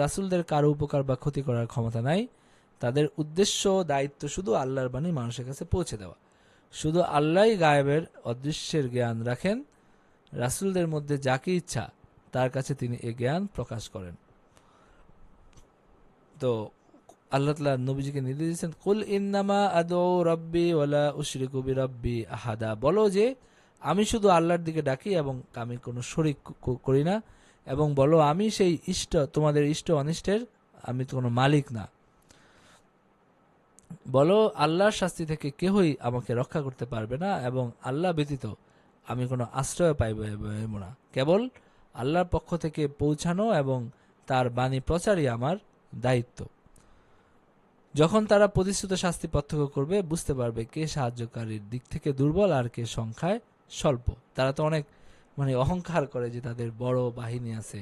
রাসূলদের কারো উপকার বা ক্ষতি করার ক্ষমতা নাই। তাদের উদ্দেশ্য দায়িত্ব শুধু আল্লাহর বাণী মানুষের কাছে পৌঁছে দেওয়া। শুধু আল্লাহই গায়েবের অদৃশ্যের জ্ঞান রাখেন। রাসূলদের মধ্যে যাকে ইচ্ছা তার কাছে তিনি এ জ্ঞান প্রকাশ করেন। তো আল্লাহ তাআলা নবীজিকে নির্দেশ দিয়েছেন, কুল ইন্নামা আদউ রাব্বি ওয়ালা উশরিকু বিরাব্বি আহাদা, বলো যে আমি শুধু আল্লাহর দিকে ডাকি এবং আমি কোনো শরীক করি না, এবং বলো আমি সেই তোমাদের ইষ্ট অনিষ্টের আমি তো কোনো মালিক না। বলো আল্লাহর শাস্তি থেকে কেহই আমাকে রক্ষা করতে পারবে না, এবং আল্লাহ ব্যতীত আমি কোনো আশ্রয় পাইব না। কেবল আল্লাহর পক্ষ থেকে পৌঁছানো এবং তার বাণী প্রচারই আমার দায়িত্ব। যখন তারা প্রতিশ্রুত শাস্তি প্রত্যক্ষ করবে, বুঝতে পারবে কে সাহায্যকারীর দিক থেকে দুর্বল আর কে সংখ্যায় স্বল্প। তারা তো অনেক অহংকার করে যে তাদের বড় বাহিনী আছে,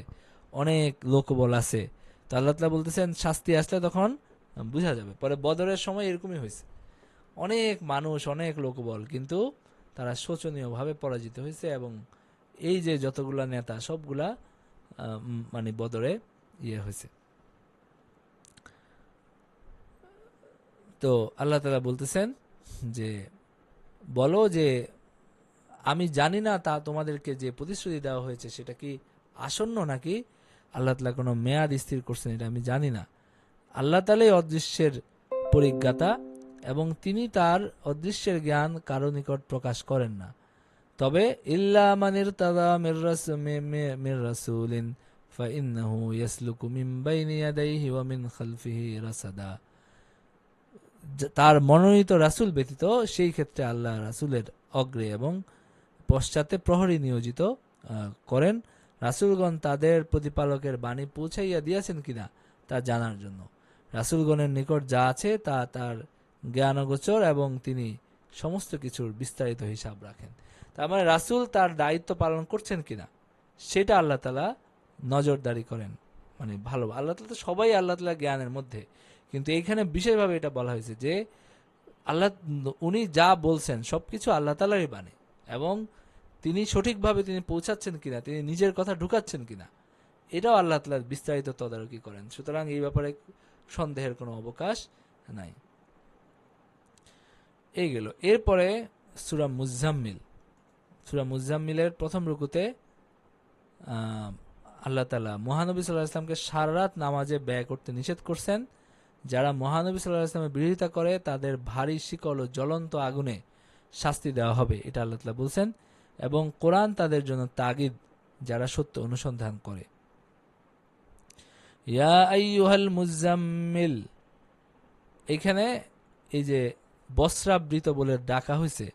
অনেক লোকবল আছে। তো আল্লাহ তাআলা বলতেছেন শাস্তি আসলে তখন বোঝা যাবে। পরে বদরের সময় এরকমই হয়েছে, অনেক মানুষ, অনেক লোকবল, কিন্তু তারা শোচনীয়ভাবে পরাজিত হয়েছে, এবং এই যে যতগুলা নেতা সবগুলা বদরে হয়েছে। তো আল্লাহ তাআলা বলতেছেন যে বলো যে আমি জানি না তা তোমাদেরকে যে প্রতিশ্রুতি দেওয়া হয়েছে সেটা কি আসন্ন নাকি আল্লাহ তাআলা কোনো মেয়াদ স্থির করছেন, এটা আমি জানি না। আল্লাহ তাআলাই অদৃশ্যের পরিজ্ঞাতা, এবং তিনি তার অদৃশ্যের জ্ঞান কারো নিকট প্রকাশ করেন না। তবে ইল্লা মান ইরতাদা মির রাসূলিন ফাইন্নাহু ইয়াসলুকু মিন বাইনি ইয়াদাইহি ওয়া মিন খালফিহি রাসাদা, তার মনোনীত রাসূল ব্যতীত সেই ক্ষেত্রে আল্লাহ রাসূলের অগ্রে এবং পশ্চাতে প্রহরী নিয়োজিত করেন, রাসূলগণ তাদের প্রতিপালকের বাণী পৌঁছাইয়া দিয়েছেন কিনা তা জানার জন্য। রাসূলগণের নিকট যা আছে তা তার জ্ঞানগোচর, এবং তিনি সমস্ত কিছুর বিস্তারিত হিসাব রাখেন। তার মানে রাসূল তার দায়িত্ব পালন করছেন কিনা সেটা আল্লাহ তাআলা নজরদারি করেন। ভালো আল্লাহ তাআলা তো সবাই আল্লাহ তাআলা জ্ঞানের মধ্যে, কিন্তু এইখানে বিশেষভাবে এটা বলা হয়েছে যে আল্লাহ উনি যা বলছেন সবকিছু আল্লাহ তাআলারই বাণী, এবং তিনি সঠিকভাবে তিনি পৌঁছাচ্ছেন কিনা, তিনি নিজের কথা ঢুকাচ্ছেন কিনা, এটাও আল্লাহ তাআলা বিস্তারিত তদারকি করেন। সুতরাং এই ব্যাপারে সন্দেহের কোনো অবকাশ নাই। এই গেল। এরপরে সূরা মুজাম্মিলের প্রথম রুকুতে আল্লাহ তাআলা মহানবী সাল্লাল্লাহু আলাইহি ওয়াসাল্লামকে সারা রাত নামাজে ব্যয় করতে নিষেধ করছেন। যারা মহানবী সাল্লাল্লাহু আলাইহি ওয়াসাল্লামের বিরোধিতা করে তাদের ভারী শিকল ও জ্বলন্ত আগুনে শাস্তি দেওয়া হবে, এটা আল্লাহ তাআলা বলছেন। এবং কোরআন তাদের জন্য তাগিদ যারা সত্য অনুসন্ধান করে। ইয়া আইয়ুহাল মুজাম্মিল, এখানে এই যে বস্ত্রাবৃত বলে ডাকা হয়েছে।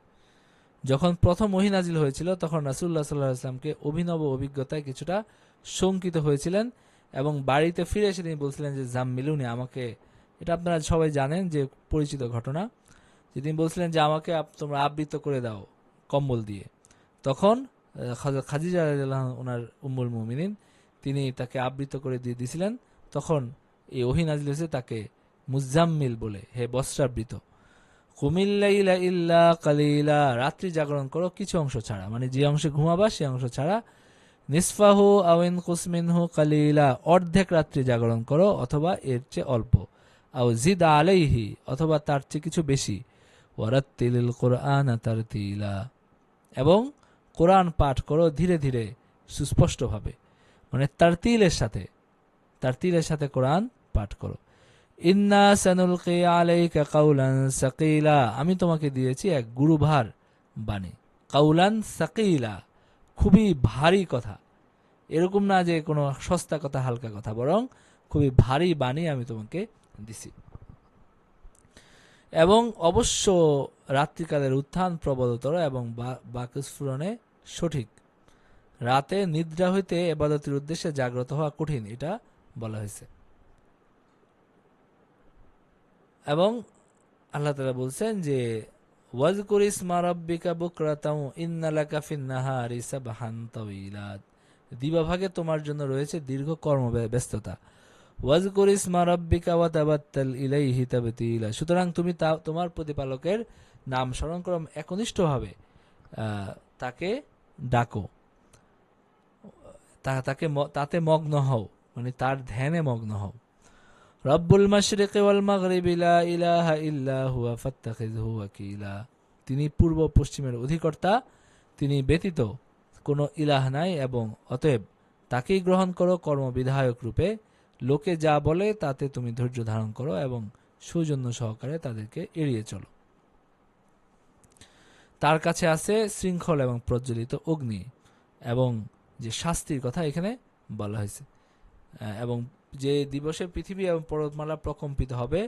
যখন প্রথম ওহী নাজিল হয়েছিল তখন রাসূলুল্লাহ সাল্লাল্লাহু আলাইহি ওয়াসাল্লামকে অভিনব অভিজ্ঞতায় কিছুটা শঙ্কিত হয়েছিলেন, এবং বাড়িতে ফিরে এসে তিনি বলছিলেন যে জাম্মিলুনি, আমাকে, এটা আপনারা সবাই জানেন যে পরিচিত ঘটনা, যে তিনি বলছিলেন যে আমাকে তোমরা আবৃত করে দাও কম্বল দিয়ে। তখন খাদিজা রাদিয়াল্লাহু আনহা, ওনার উম্মুল মুমিনিন, তিনি তাকে আবৃত করে দিয়ে দিয়েছিলেন। তখন এই ওহী নাজিল হয়েছে তাকে মুজাম্মিল বলে, হে বস্ত্রাবৃত। কুমিল লাইলা ইল্লা কালিলা, রাত্রি জাগরণ করো কিছু অংশ ছাড়া, যে অংশে ঘুমাবা সে অংশ ছাড়া। নিসফাহু আও ইনকুস মিনহু কালিলা, অর্ধেক রাত্রি জাগরণ করো অথবা এর চেয়ে অল্প। আও জিদ আলাইহি, অথবা তার চেয়ে কিছু বেশি। ওয়ারাত্তিলিল কুরআনা তারতিলা, এবং কোরআন পাঠ করো ধীরে ধীরে সুস্পষ্টভাবে, তারতিলের সাথে কোরআন পাঠ করো। ইন্না সানুলকি আলাইকা কাউলান সাকিলা, আমি তোমাকে দিয়েছি এক গুরুভার বাণী। কাউলান সাকিলা, খুবই ভারী কথা, এরকম না যে কোনো সস্তা কথা, হালকা কথা, বরং খুবই ভারী বাণী আমি তোমাকে দিছি। এবং অবশ্য রাত্রিকালের উত্থান প্রবলতর এবং বাকস্ফুরণে সঠিক। রাতে নিদ্রা হইতে ইবাদতের উদ্দেশ্যে জাগ্রত হওয়া কঠিন, এটা বলা হয়েছে। এবং আল্লাহ তাআলা বলছেন যে ওয়াজকুর ইসমা রাব্বিকা বুকরাতাও ইন্না লাকা ফিন নাহারি সাবহান তাওয়িলা, দিবাভাগে তোমার জন্য রয়েছে দীর্ঘ কর্মব্যস্ততা। ওয়াজকুর ইসমা রাব্বিকা ওয়া তাবাত্তাল ইলাইহি তাবতীলা, সুতরাং তুমি তোমার প্রতিপালকের নাম স্মরণ করো, একনিষ্ঠভাবে তাকে ডাকো, তাতে মগ্ন হও, মানে তার ধ্যানে মগ্ন হও। রব্বুল মাশরিকি ওয়াল মাগরিবি লা ইলাহা ইল্লা হুয়া ফাত্তাখিযহু ওয়াকিলা, তিনি পূর্ব পশ্চিমের অধিকর্তা, তিনি ব্যতীত কোনো ইলাহ নাই, এবং অতএব তাকেই গ্রহণ করো কর্মবিধায়ক রূপে। লোকে যা বলে তাতে তুমি ধৈর্য ধারণ করো এবং সৌজন্য সহকারে তাদেরকে এড়িয়ে চলো। তার কাছে আছে শৃঙ্খল এবং প্রজ্বলিত অগ্নি, এবং যে শাস্তির কথা এখানে বলা হয়েছে, এবং যে দিবসে পৃথিবী এবং পর্বতমালা প্রকম্পিত হবে,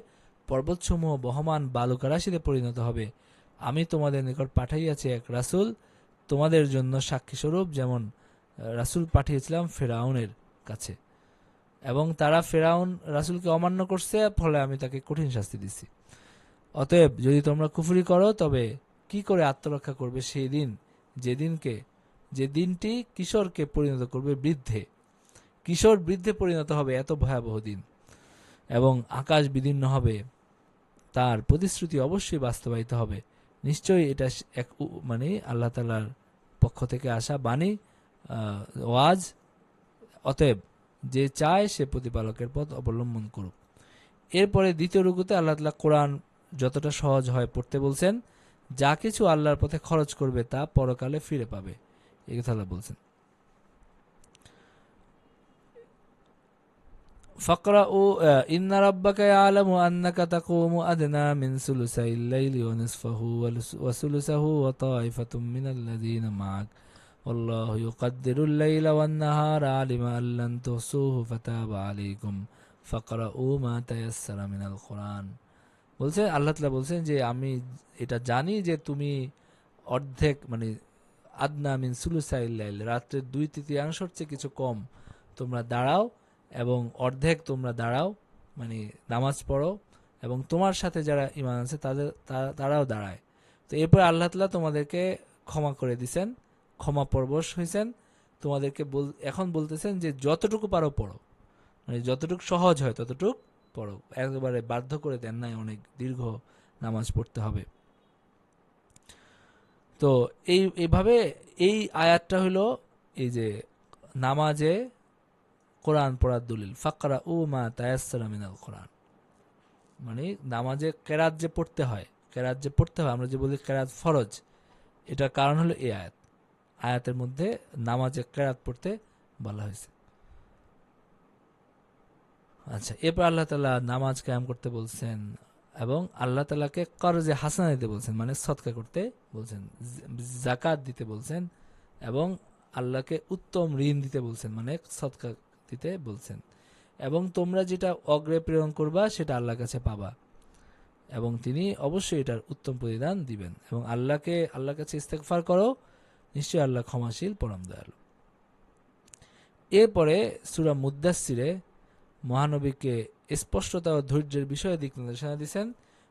পর্বতসমূহ বহমান বালুকা রাশিতে পরিণত হবে, আমি তোমাদের নিকট পাঠাইয়াছি এক রাসূল তোমাদের জন্য সাক্ষী স্বরূপ, যেমন রাসূল পাঠিয়েছিলাম ফেরাউনের কাছে, এবং তারা ফেরাউন রাসূলকে অমান্য করছে, ফলে আমি তাকে কঠিন শাস্তি দিছি। অতএব যদি তোমরা কুফরি করো তবে কি করে আত্মরক্ষা করবে সেই দিন, যে দিনটি কিশোরকে পরিণত করবে বৃদ্ধে, কিশোর বৃদ্ধে পরিণত হবে, এত ভয়াবহ দিন, এবং আকাশ বিদীর্ণ হবে, তার প্রতিশ্রুতি অবশ্যই বাস্তবায়িত হবে। নিশ্চয়ই এটা এক মানে আল্লাহ তাআলার পক্ষ থেকে আসা বাণী, ওয়াজ। অতএব যে চায় সে প্রতিপালকের পথ অবলম্বন করুক। এরপরে দ্বিতীয় রুকুতে আল্লাহ তাআলা কোরআন যতটা সহজ হয় পড়তে বলছেন, যা কিছু আল্লাহর পথে খরচ করবে তা পরকালে ফিরে পাবে, এই কথা আল্লাহ বলছেন। ফাকরাউ ইন্না রাব্বাকা ইয়ালামু আন্নাকা তাকুমু আদনা মিন সুলুসাইল লাইলি ওয়া নিসফাহু ওয়া সুলুসাহু ওয়া তাইফাতুম মিনাল্লাযীনা মা'আক ওয়াল্লাহু ইউকাদ্দিরুল লাইলা ওয়ান নাহারা আলিমা আল্লান তুহসুহু ফাতাবা আলাইকুম ফাকরাউ মা তায়াসসারা মিনাল কুরআন। বলছেন আল্লাহ তাআলা বলছেন যে আমি এটা জানি যে তুমি অর্ধেক, মানে আদনা মিন সুলুসাইল লাইল, রাত্রের 2/3 চেয়ে কিছু কম তোমরা দাঁড়াও, এবং অর্ধেক তোমরা দাঁড়াও, মানে নামাজ পড়ো, এবং তোমার সাথে যারা ঈমান আছে তারাও দাঁড়ায়। তো এরপর আল্লাহ তাআলা তোমাদেরকে ক্ষমা করে দিয়েছেন, ক্ষমা পরবশ হয়েছেন, তোমাদেরকে এখন বলতেছেন যে যতটুকু পারো পড়ো, মানে যতটুকু সহজ হয় ততটুকু পড়ো, একেবারে বাধ্য করে দেন নাই অনেক দীর্ঘ নামাজ পড়তে হবে। তো এইভাবে এই আয়াতটা হলো এই যে নামাজে কোরআন পড়ার দলিল। ফাকরা উ মা তায়াসসারা মিনাল কোরআন, মানে নামাজে কেরাত যে পড়তে হয়, আমরা যে বলি কেরাত ফরজ, এটার কারণ হলো এই আয়াতের মধ্যে নামাজে কেরাত পড়তে বলা হয়েছে। আচ্ছা, এরপর আল্লাহ তাআলা নামাজ কায়েম করতে বলছেন, এবং আল্লাহ তাআলাকে কর্জে হাসানা দিতে বলছেন, মানে সদকা করতে বলছেন, যাকাত দিতে বলছেন, এবং আল্লাহকে উত্তম ঋণ দিতে বলছেন, মানে সদকা দিতে বলছেন, এবং তোমরা যেটা অগ্রে প্রেরণ করবা সেটা আল্লাহর কাছে পাবা, এবং তিনি অবশ্যই এটার উত্তম প্রতিদান দিবেন, এবং আল্লাহর কাছে ইস্তেগফার করো, নিশ্চয়ই আল্লাহ ক্ষমাশীল পরম দয়ালু। এরপরে সূরা মুদ্দাসসিরে মহানবীকে স্পষ্টতা ও ধৈর্যের বিষয়ে দিক নির্দেশনা দিয়েছেন।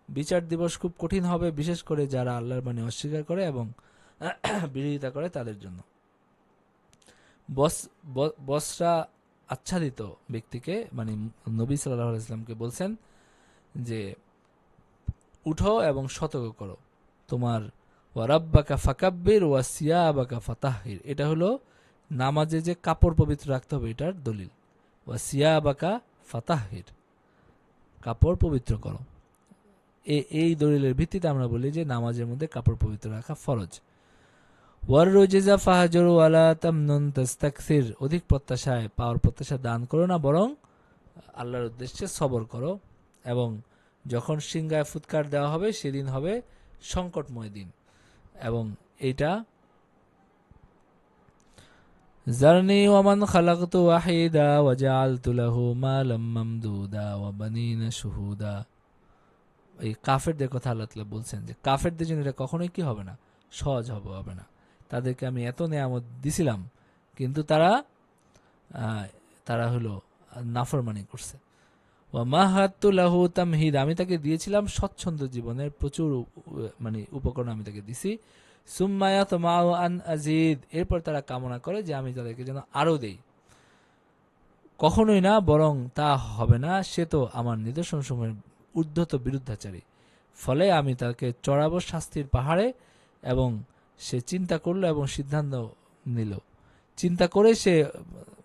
বিচার দিবস খুব কঠিন হবে, বিশেষ করে যারা আল্লাহর বাণী অস্বীকার করে এবং বিরোধিতা করে তাদের জন্য। বসরা আচ্ছাদিত ব্যক্তিকে, মানে নবী সাল্লাল্লাহু আলাইহি ওয়াসাল্লামকে বলছেন যে উঠো এবং সতর্ক করো, তোমার ওয়ারাব্বাকা ফাকাব্বির ওয়া সিয়াবাকা ফাতাহহির, এটা হলো নামাজে যে কাপড় পবিত্র রাখতে হবে এটার দলিল। ওয়া সিয়াবাকা ফাতাহহির, কাপড় পবিত্র করো, এই দলিলের ভিত্তিতে আমরা বলি যে নামাজের মধ্যে কাপড় পবিত্র রাখা ফরজ। ওয়ার রুজিজা ফাহজুরু ওয়ালা তামনুন তাস্তাকসির, অধিক প্রত্যাশায় পাওয়ার প্রত্যাশা দান করো না, বরং আল্লাহর উদ্দেশ্যে সবর করো, এবং যখন সিংহায় ফুৎকার দেওয়া হবে সেদিন হবে সংকটময় দিন, এবং এইটা জারনি ওয়ামান খালাকতু ওয়াহিদা ওয়া জাআলতু লাহু মালাম মামদুদা ওয়া বানিনা শুহুদা। এই কাফেরদের কথা আল্লাহ তাআলা বলছেন যে কাফেরদের জন্য এটা কখনোই কি হবে না, সহজ হবে না। তাদেরকে আমি এত নেয়ামত দিছিলাম, কিন্তু তারা হলো নাফরমানি করছে। ওয়া মাহাত্তু লাহু তামহিদ, আমি তাকে দিয়েছিলাম স্বচ্ছন্দ জীবনের প্রচুর মানে উপকরণ আমি তাকে দিছি। সুম্মা ইয়াতমাউ আন আযীদ, এরপর তারা কামনা করে যে আমি তাদেরকে যেন আরো দেই। কখনোই না, বরং তা হবে না, সে তো আমার নিদর্শনসমূহের ঊর্ধ্বত বিরুদ্ধাচারী। ফলে আমি তাকে চড়াবো শাস্তির পাহাড়ে। এবং সে চিন্তা করলো এবং সিদ্ধান্ত নিল, চিন্তা করে সে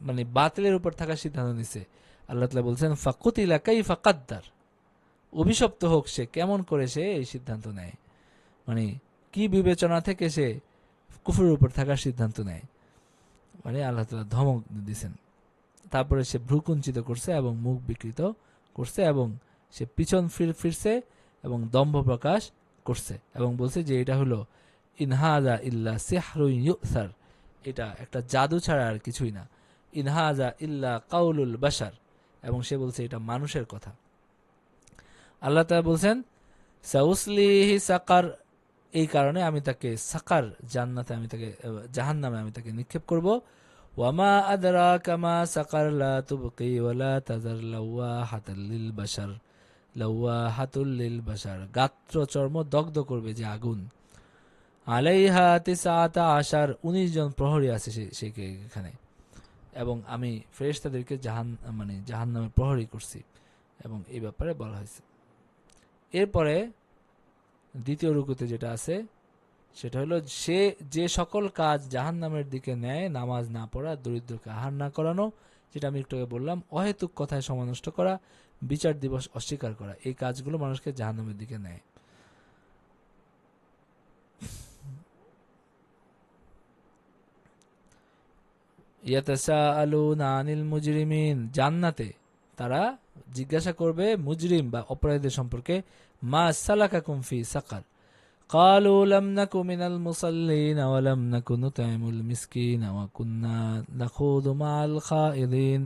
মানে বাতিলের উপর থাকার সিদ্ধান্ত নিছে। আল্লাহ তাআলা বলছেন ফাকুতিলা কাইফা কাদ্দার, অভিশপ্ত হোক সে, কেমন করে সে এই সিদ্ধান্ত নেয়, মানে কি বিবেচনা থেকে সে কুফরের উপর থাকার সিদ্ধান্ত নেয়, মানে আল্লাহ তাআলা ধমক দিয়েছেন। তারপরে সে ভ্রুকুঞ্চিত করছে এবং মুখ বিকৃত করছে এবং সে পিছন ফিরছে এবং দম্ভ প্রকাশ করছে এবং বলছে যে এটা হলো ইনহাজা ইল্লা সিহরুন ইউসার, এটা একটা জাদু ছাড়া আর কিছুই না। ইনহাজা ইল্লা কাউলুল বাশার, এবং সে বলছে এটা মানুষের কথা। আল্লাহ তাআলা বলছেন সাউসলিহি সাকার, এই কারণে আমি তাকে সাকার, জান্নাতে আমি তাকে, জাহান্নামে আমি তাকে নিক্ষেপ করব। ওয়ামা আদরাকা মা সাকার, লা তুবকি ওয়ালা তাজার, লাওয়াহাতুল লিল বাশার, লাওয়াহাতুল লিল বাশার, গাত্র চর্ম দগ্ধ করবে যে আগুন। আলাইহা তিসআতা আশার, 19 জন প্রহরী আছে সেখানে, এবং আমি ফেরেশতাদেরকে মানে জাহান্নামে প্রহরী করছি, এবং এই ব্যাপারে বলা হয়েছে। এরপরে দ্বিতীয় রুকুতে যেটা আছে সেটা হলো সে যে সকল কাজ জাহান্নামের দিকে নেয়, নামাজ না পড়া, দরিদ্রকে আহার না করানো, যেটা আমি একটু আগে বললাম, অহেতুক কথায় সময় নষ্ট করা, বিচার দিবস অস্বীকার করা, এই কাজগুলো মানুষকে জাহান্নামের দিকে নেয়। ইয়াতাসাআলুনা আনিল মুজরিমিন, জান্নাতে তারা জিজ্ঞাসা করবে মুজরিম বা অপরাধীদের সম্পর্কে, মা সালাকাকুম ফি সাকার, ক্বালু লাম নাকু মিনাল মুসাল্লিন ওয়া লাম নাকু নুতঈমুল মিসকিন ওয়া কুন্না নাখুযু মাআল খায়িদিন,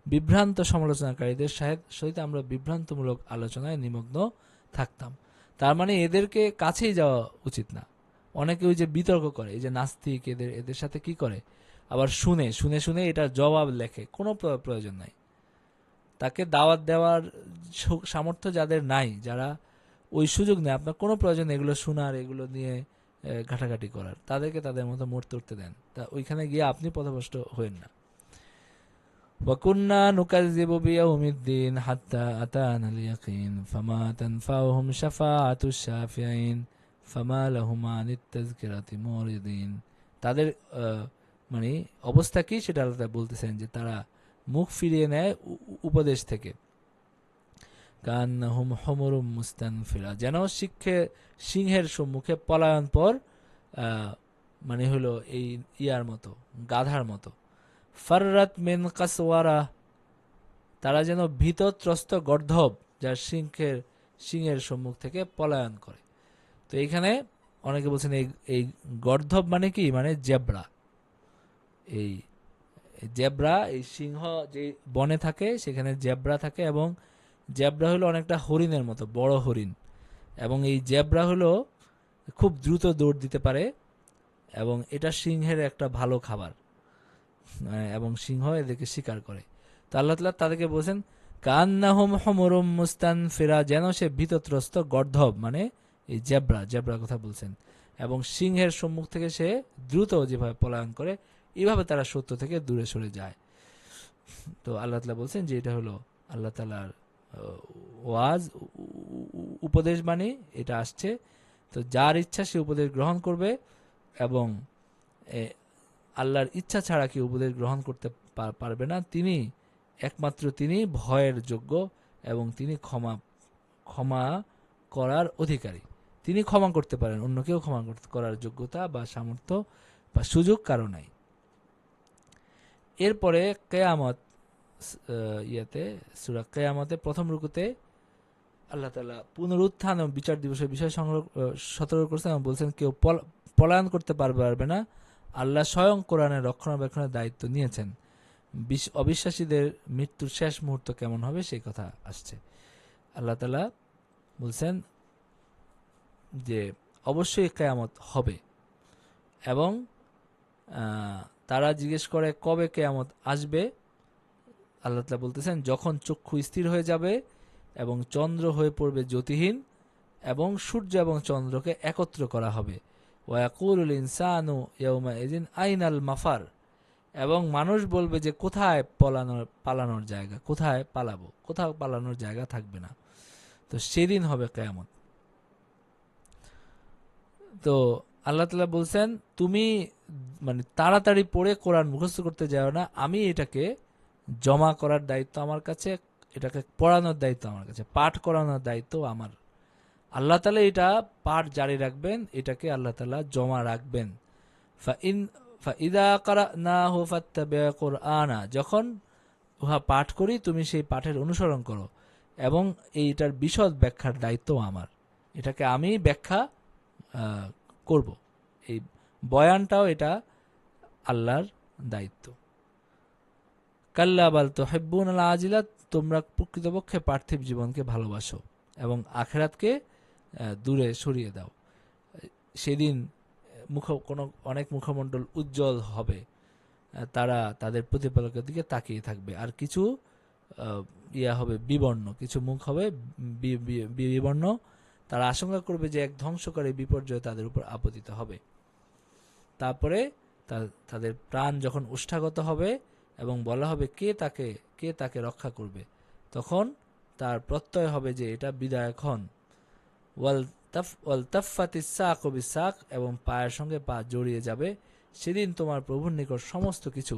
বিভ্রান্ত সমালোচনাকারীদের সহিত আমরা বিভ্রান্তমূলক আলোচনায় নিমগ্ন থাকতাম। তার মানে এদেরকে কাছেই যাওয়া উচিত না। অনেকে ওই যে বিতর্ক করে, এই যে নাস্তিক, এদের সাথে কি করে, আবার শুনে শুনে শুনে এটার জবাব লেখে, কোনো প্রয়োজন নাই। তাকে দাওয়াত দেওয়ার সামর্থ্য যাদের নাই, যারা ওই সুযোগ নেই, আপনার কোনো প্রয়োজন এগুলো শোনার, এগুলো নিয়ে ঘাটাঘাটি করার, তাদেরকে তাদের মতো মরতে উঠতে দেন, তা ওইখানে গিয়ে আপনি পথভ্রষ্ট হয়েন না। ওয়াকুন্না নুকাযযিবু বিয়াউমিদ্দিন হাত্তা আতানাল ইয়াকিন ফামা তানফাউহুম শাফাআতুশ শাফিঈন ফামা লাহুম আনিত তাযকিরাতি মুরিদিন, তাদের মানে অবস্থা কি সেটা আল্লাহ বলতেছেন যে তারা মুখ ফিরিয়ে নেয় উপদেশ থেকে। কান্নাহুম হুমুরুম মুস্তানফিরা, যেন সিংহের সম্মুখে পলায়নপর মানে হলো এই ইয়ার মতো, গাধার মতো। ফাররাত মিন কাসওয়ারা, তারা যেন ভীতত্রস্ত গর্ধব, যার সিংহের সম্মুখ থেকে পলায়ন করে। তো এইখানে অনেকে বলছেন এই গর্ধব মানে কি, মানে জেব্রা। এই জেব্রা, এই সিংহ যে বনে থাকে সেখানে জেব্রা থাকে, এবং জেব্রা হলো অনেকটা হরিণের মতো, বড় হরিণ, এবং এই জেব্রা হলো খুব দ্রুত দৌড় দিতে পারে, এবং এটা সিংহের একটা ভালো খাবার, এবং সিংহ এদেরকে শিকার করে। তো আল্লাহ তাআলা তাদেরকে বলছেন কান্নাহুম হুমুরুম মুস্তানফিরা, যেন সে ভীতত্রস্ত গর্ধব, মানে এই জেব্রা কথা বলছেন, এবং সিংহের সম্মুখ থেকে সে দ্রুত যেভাবে পলায়ন করে, এইভাবে তারা সত্য থেকে দূরে সরে যায়। তো আল্লাহ তাআলা বলছেন যে এটা হলো আল্লাহ তাআলার ওয়াজ, উপদেশ বাণী, এটা আসছে। তো যার ইচ্ছা সে উপদেশ গ্রহণ করবে, এবং আল্লাহর ইচ্ছা ছাড়া কেউ উপদেশ গ্রহণ করতে পারবে না। তিনি একমাত্র, তিনি ভয়ের যোগ্য, এবং তিনি ক্ষমা করার অধিকারী। তিনি ক্ষমা করতে পারেন, অন্য কেউ ক্ষমা করার যোগ্যতা বা সামর্থ্য বা সুযোগ কারো নাই। এরপরে কিয়ামত, সূরা কিয়ামতে প্রথম রুকুতে আল্লাহ তাআলা পুনরুত্থান এবং বিচার দিবসের বিষয় সতর্ক করছেন এবং বলছেন কেউ পলায়ন করতে পারবে না। আল্লাহ স্বয়ং কোরআনের রক্ষণাবেক্ষণের দায়িত্ব নিয়েছেন। অবিশ্বাসীদের মৃত্যুর শেষ মুহূর্ত কেমন হবে সেই কথা আসছে। আল্লাহ তাআলা বলছেন যে অবশ্যই কিয়ামত হবে, এবং তারা জিজ্ঞেস করে কবে কিয়ামত আসবে, আল্লাহ তাআলা বলতেছেন, যখন চক্ষু স্থির হয়ে যাবে এবং চন্দ্র হয়ে পড়বে জ্যোতিহীন এবং সূর্য এবং চন্দ্রকে একত্র করা হবে, ওয়াকুলুল ইনসানু ইয়াউমাইযিন আইনাল মাফার, এবং মানুষ বলবে যে কোথায় পালানোর জায়গা, কোথায় পালাবো, কোথাও পালানোর জায়গা থাকবে না। তো সেদিন হবে কিয়ামত। তো আল্লাহ তাআলা বলছেন, তুমি মানে তাড়াতাড়ি পড়ে কোরআন মুখস্থ করতে যাও না, আমি এটাকে জমা করার দায়িত্ব আমার কাছে, এটাকে পড়ানোর দায়িত্ব আমার কাছে, পাঠ করানোর দায়িত্ব আমার। আল্লাহ তাআলা এটা পাঠ জারি রাখবেন, এটাকে আল্লাহ তাআলা জমা রাখবেন। ফাইদা কারানাহু ফাত্তাবি' কুরআনা, যখন উহা পাঠ করি তুমি সেই পাঠের অনুসরণ করো, এবং এইটার বিশদ ব্যাখ্যার দায়িত্ব আমার, এটাকে আমি ব্যাখ্যা করব। এই বয়ানটাও এটা আল্লাহর দায়িত্ব। কাল্লা বাল তুহিব্বুনাল আজিলা, তোমরা প্রকৃতপক্ষে পার্থিব জীবনকে ভালোবাসো এবং আখিরাতকে দূরে সরিয়ে দাও। সেদিন অনেক মুখমণ্ডল উজ্জ্বল হবে, তারা তাদের প্রতিপালকের দিকে তাকিয়ে থাকবে, আর কিছু হবে বিবর্ণ, কিছু মুখ হবে বিবর্ণ। তারা আশঙ্কা করবে যে এক ধ্বংসকারী বিপর্যয় তাদের উপর আপতিত হবে। তারপরে তাদের প্রাণ যখন উষ্ঠাগত হবে এবং বলা হবে কে তাকে রক্ষা করবে, তখন তার প্রত্যয় হবে যে এটা বিদায়ক্ষণ। ওয়াল তাফাতিস সাকু বিসাক, এবং পায়ের সঙ্গে পা জড়িয়ে যাবে, সেদিন তোমার প্রভুর নিকট সমস্ত কিছু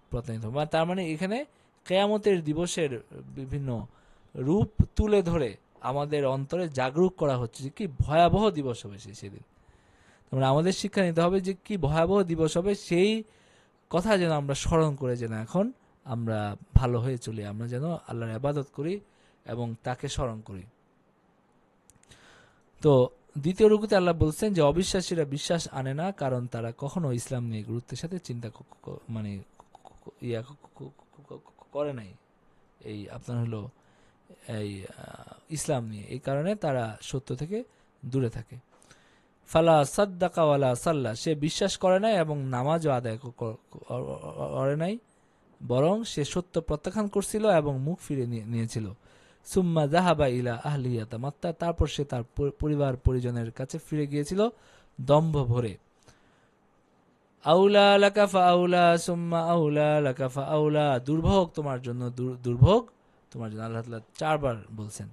প্রত্যানীত হবে। তার মানে এখানে কিয়ামতের দিবসের বিভিন্ন রূপ তুলে ধরে আমাদের অন্তরে জাগরুক করা হচ্ছে যে কি ভয়াবহ দিবস হবে সেদিন। তোমরা আমাদের শিক্ষা নিতে হবে যে কি ভয়াবহ দিবস হবে, সেই কথা যেন আমরা স্মরণ করে যেন এখন আমরা ভালো হয়ে চলি, আমরা যেন আল্লাহর ইবাদত করি এবং তাকে স্মরণ করি। তো দ্বিতীয় রুকুতে আল্লাহ বলছেন যে অবিশ্বাসীরা বিশ্বাস আনে না, কারণ তারা কখনো ইসলাম নিয়ে গুরুত্বের সাথে চিন্তা মানে করে নাই, এই আপনার হলো এই ইসলাম নিয়ে, এই কারণে তারা সত্য থেকে দূরে থাকে। ফালা সাদ্দাকা ওয়ালা সাল্লা, সে বিশ্বাস করে নাই এবং নামাজও আদায় করে নাই, বরং সে সত্য প্রত্যাখ্যান করছিল এবং মুখ ফিরে নিয়েছিল। সুম্মা যাহাবা ইলা আহলিহি ইয়াতামাত্তা, তারপর সে তার পরিবার পরিজনের কাছে ফিরে গিয়েছিল দম্ভ ভরে। আউলা লাকা ফাআউলা সুম্মা আউলা লাকা ফাআউলা, দুর্ভোগ তোমার জন্য, দুর্ভোগ তোমার জন্য, আল্লাহ তাআলা 4 বার বলছেন।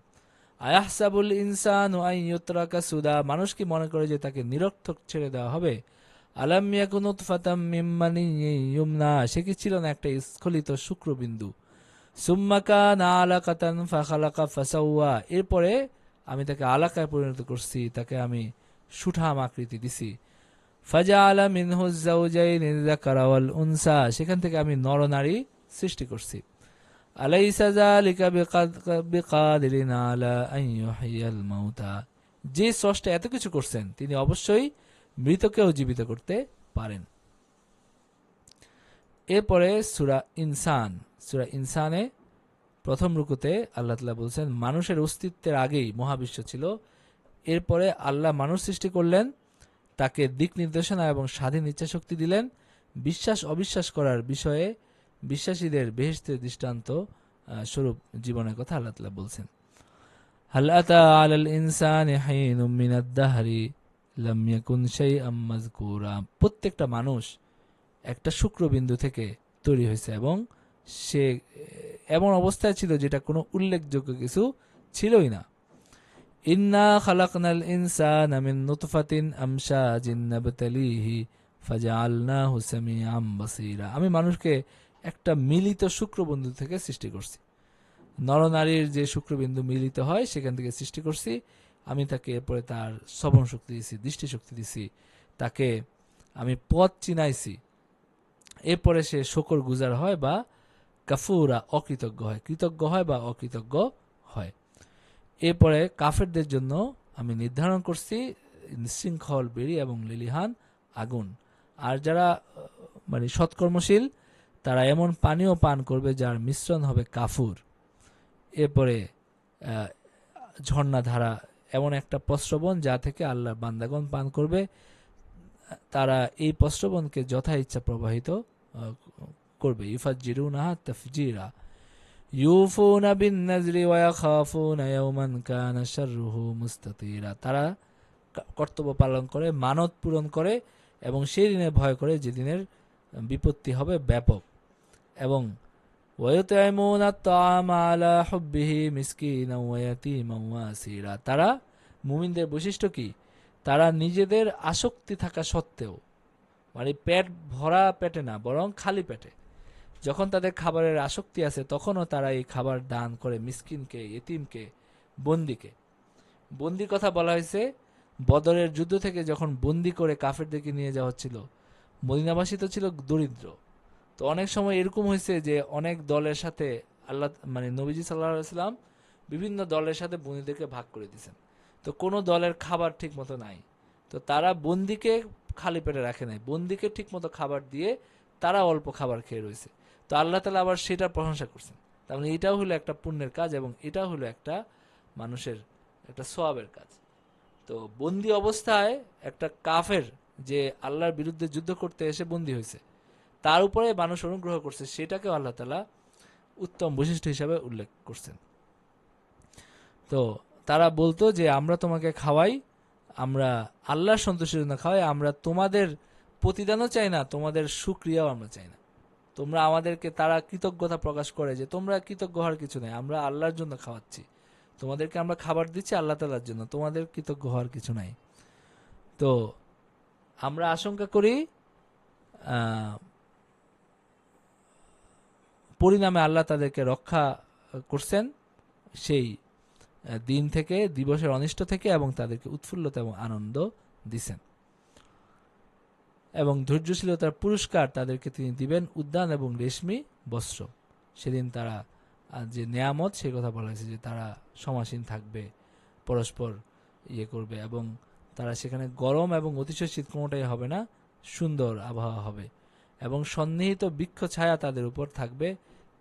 আয়াহসাবুল ইনসানু আন ইউতরাকা সুদা, মানুষ কি মনে করে যে তাকে নিরর্থক ছেড়ে দেওয়া হবে। আলাম ইয়াকুন নুতফাতাম মিন মানিয়্যিন ইউমনা, সে কি ছিল না একটা স্খলিত শুক্রবিন্দু। সুম্মা কানা আলাকাতান ফাখালাকা ফাসাওয়া, এরপরে আমি তাকে আলাকায় পরিণত করছি, তাকে আমি সুঠাম আকৃতি দিছি। ফাজআলা মিনহু যাওজাইনি যাকারা ওয়াল উনসা, সেখান থেকে আমি নরনারী সৃষ্টি করছি। আলাইসা যালিকা বিকাদিরিন আলা আন ইউহয়িয়াল মাউতা, যে স্রষ্টা এত কিছু করছেন তিনি অবশ্যই মৃতকেও জীবিত করতে পারেন। এরপরে সূরা ইনসানে প্রথম রুকুতে আল্লাহ তাআলা বলছেন মানুষের অস্তিত্বের আগেই মহাবিশ্ব ছিল, এরপরে আল্লাহ মানুষ সৃষ্টি করলেন, তাকে দিক নির্দেশনা এবং স্বাধীন ইচ্ছা শক্তি দিলেন। বিশ্বাস অবিশ্বাস করার বিষয়ে বিশ্বাসীদের বেহেশতের দৃষ্টান্ত স্বরূপ জীবনের কথা আল্লাহ তাআলা বলছেন। হাল আতা আলাল ইনসানি হিনুম মিনাদ দাহরি লাম ইয়াকুন শাইআম মাযকুরা, প্রত্যেকটা মানুষ একটা শুক্রবিন্দু থেকে তৈরি হয়েছে এবং সে এমন অবস্থায় ছিল যেটা কোনো উল্লেখযোগ্য কিছু ছিলই না। ইন্না খালাকনাল ইনসানা মিন নুতফাতিন আমশাজিন নাবতালিহি ফাজআলনাহু সামিআম বাসীরা, আমি মানুষকে একটা মিলিত শুক্রবিন্দু থেকে সৃষ্টি করছি, নরনারীর যে শুক্রবিন্দু মিলিত হয় সেখান থেকে সৃষ্টি করছি। আমি তাকে এরপরে তার শ্রবণ শক্তি দিছি, দৃষ্টিশক্তি দিছি, তাকে আমি পথ চিনাইছি। এরপরে সে শকর গুজার হয় বা কাফুরা অকৃতজ্ঞ হয়, কৃতজ্ঞ হয় বা অকৃতজ্ঞ হয়। এরপরে কাফেরদের জন্য আমি নির্ধারণ করছি নিশৃঙ্খল বেড়ি এবং লিলিহান আগুন, আর যারা মানে সৎকর্মশীল তারা এমন পানীয় পান করবে যার মিশ্রণ হবে কাফুর। এরপরে ঝর্ণাধারা, এমন একটা প্রস্রবণ যা থেকে আল্লাহর বান্দাগণ পান করবে, তারা এই প্রস্রবণকে যথা ইচ্ছা প্রবাহিত করবে। ইউফাজ্জিরুনাহা তাফজিরা, ইউফুনা বিন নাজরি ওয়া ইয়াখাফুনা ইয়াওমান কানা শাররুহু মুস্তাতিরা। তারা কর্তব্য পালন করে, মানত পূরণ করে এবং সেই দিনের ভয় করে যেদিনের বিপত্তি হবে ব্যাপক। এবং ওয়ায়ুতাইমুনা আত-তাআমা আলা হুব্বিহি মিসকিনাও ওয়া ইয়াতীমান ওয়া আসীরা। তারা, মুমিনদের বৈশিষ্ট্য কি? তারা নিজেদের আসক্তি থাকা সত্ত্বেও, মানে পেট ভরা পেটে না বরং খালি পেটে, যখন তাদের খাবারের আসক্তি আছে তখনও তারা এই খাবার দান করে মিসকিনকে, ইতিমকে, বন্দীকে। বন্দির কথা বলা হয়েছে বদরের যুদ্ধ থেকে যখন বন্দি করে কাফেরদেরকে নিয়ে যাওয়া হচ্ছিল। মদিনাবাসী তো ছিল দরিদ্র, তো অনেক সময় এরকম হয়েছে যে অনেক দলের সাথে আল্লাহ, মানে নবীজি সাল্লাল্লাহু আলাইহি ওয়াসাল্লাম বিভিন্ন দলের সাথে বন্দীদেরকে ভাগ করে দিয়েছেন। তো কোনো দলের খাবার ঠিক মতো নাই, তো তারা বন্দিকে খালি পেটে রাখে নাই, বন্দিকে ঠিক মতো খাবার দিয়ে তারা অল্প খাবার খেয়ে রয়েছে। তো আল্লাহ তাআলা আবার সেটার প্রশংসা করছেন। তার মানে এটাও হলো একটা পুণ্যের কাজ এবং এটাও হলো একটা মানুষের একটা সওয়াবের কাজ। তো বন্দি অবস্থায় একটা কাফের যে আল্লাহর বিরুদ্ধে যুদ্ধ করতে এসে বন্দি হয়েছে, তার উপরে মানুষ অনুগ্রহ করছে, সেটাকেও আল্লাহ তাআলা উত্তম বৈশিষ্ট্য হিসাবে উল্লেখ করছেন। তো তারা বলতো যে আমরা তোমাকে খাওয়াই, আমরা আল্লাহর সন্তুষ্টির জন্য খাওয়াই, আমরা তোমাদের প্রতিদানও চাই না, তোমাদের সুক্রিয়াও আমরা চাই না, তোমরা আমাদেরকে, তারা কৃতজ্ঞতা প্রকাশ করে যে তোমরা কৃতজ্ঞ হওয়ার কিছু নেই, আমরা আল্লাহর জন্য খাওয়াচ্ছি, তোমাদেরকে আমরা খাবার দিচ্ছি আল্লাহ তাআলার জন্য, তোমাদের কৃতজ্ঞ হওয়ার কিছু নাই। তো আমরা আশঙ্কা করি পরিণামে আল্লাহ তাদেরকে রক্ষা করছেন সেই দিন থেকে, দিবসের অনিষ্ট থেকে, এবং তাদেরকে উৎফুল্লতা এবং আনন্দ দিছেন। এবং ধৈর্যশীলতার পুরস্কার তাদেরকে তিনি দিবেন উদ্যান এবং রেশমি বস্ত্র। সেদিন তারা যে নেয়ামত, সে কথা বলা হয়েছে যে তারা সমাসীন থাকবে, পরস্পর ইয়ে করবে, এবং তারা সেখানে গরম এবং অতিশয় শীত কোনোটাই হবে না, সুন্দর আবহাওয়া হবে, এবং সন্নিহিত বৃক্ষ ছায়া তাদের উপর থাকবে,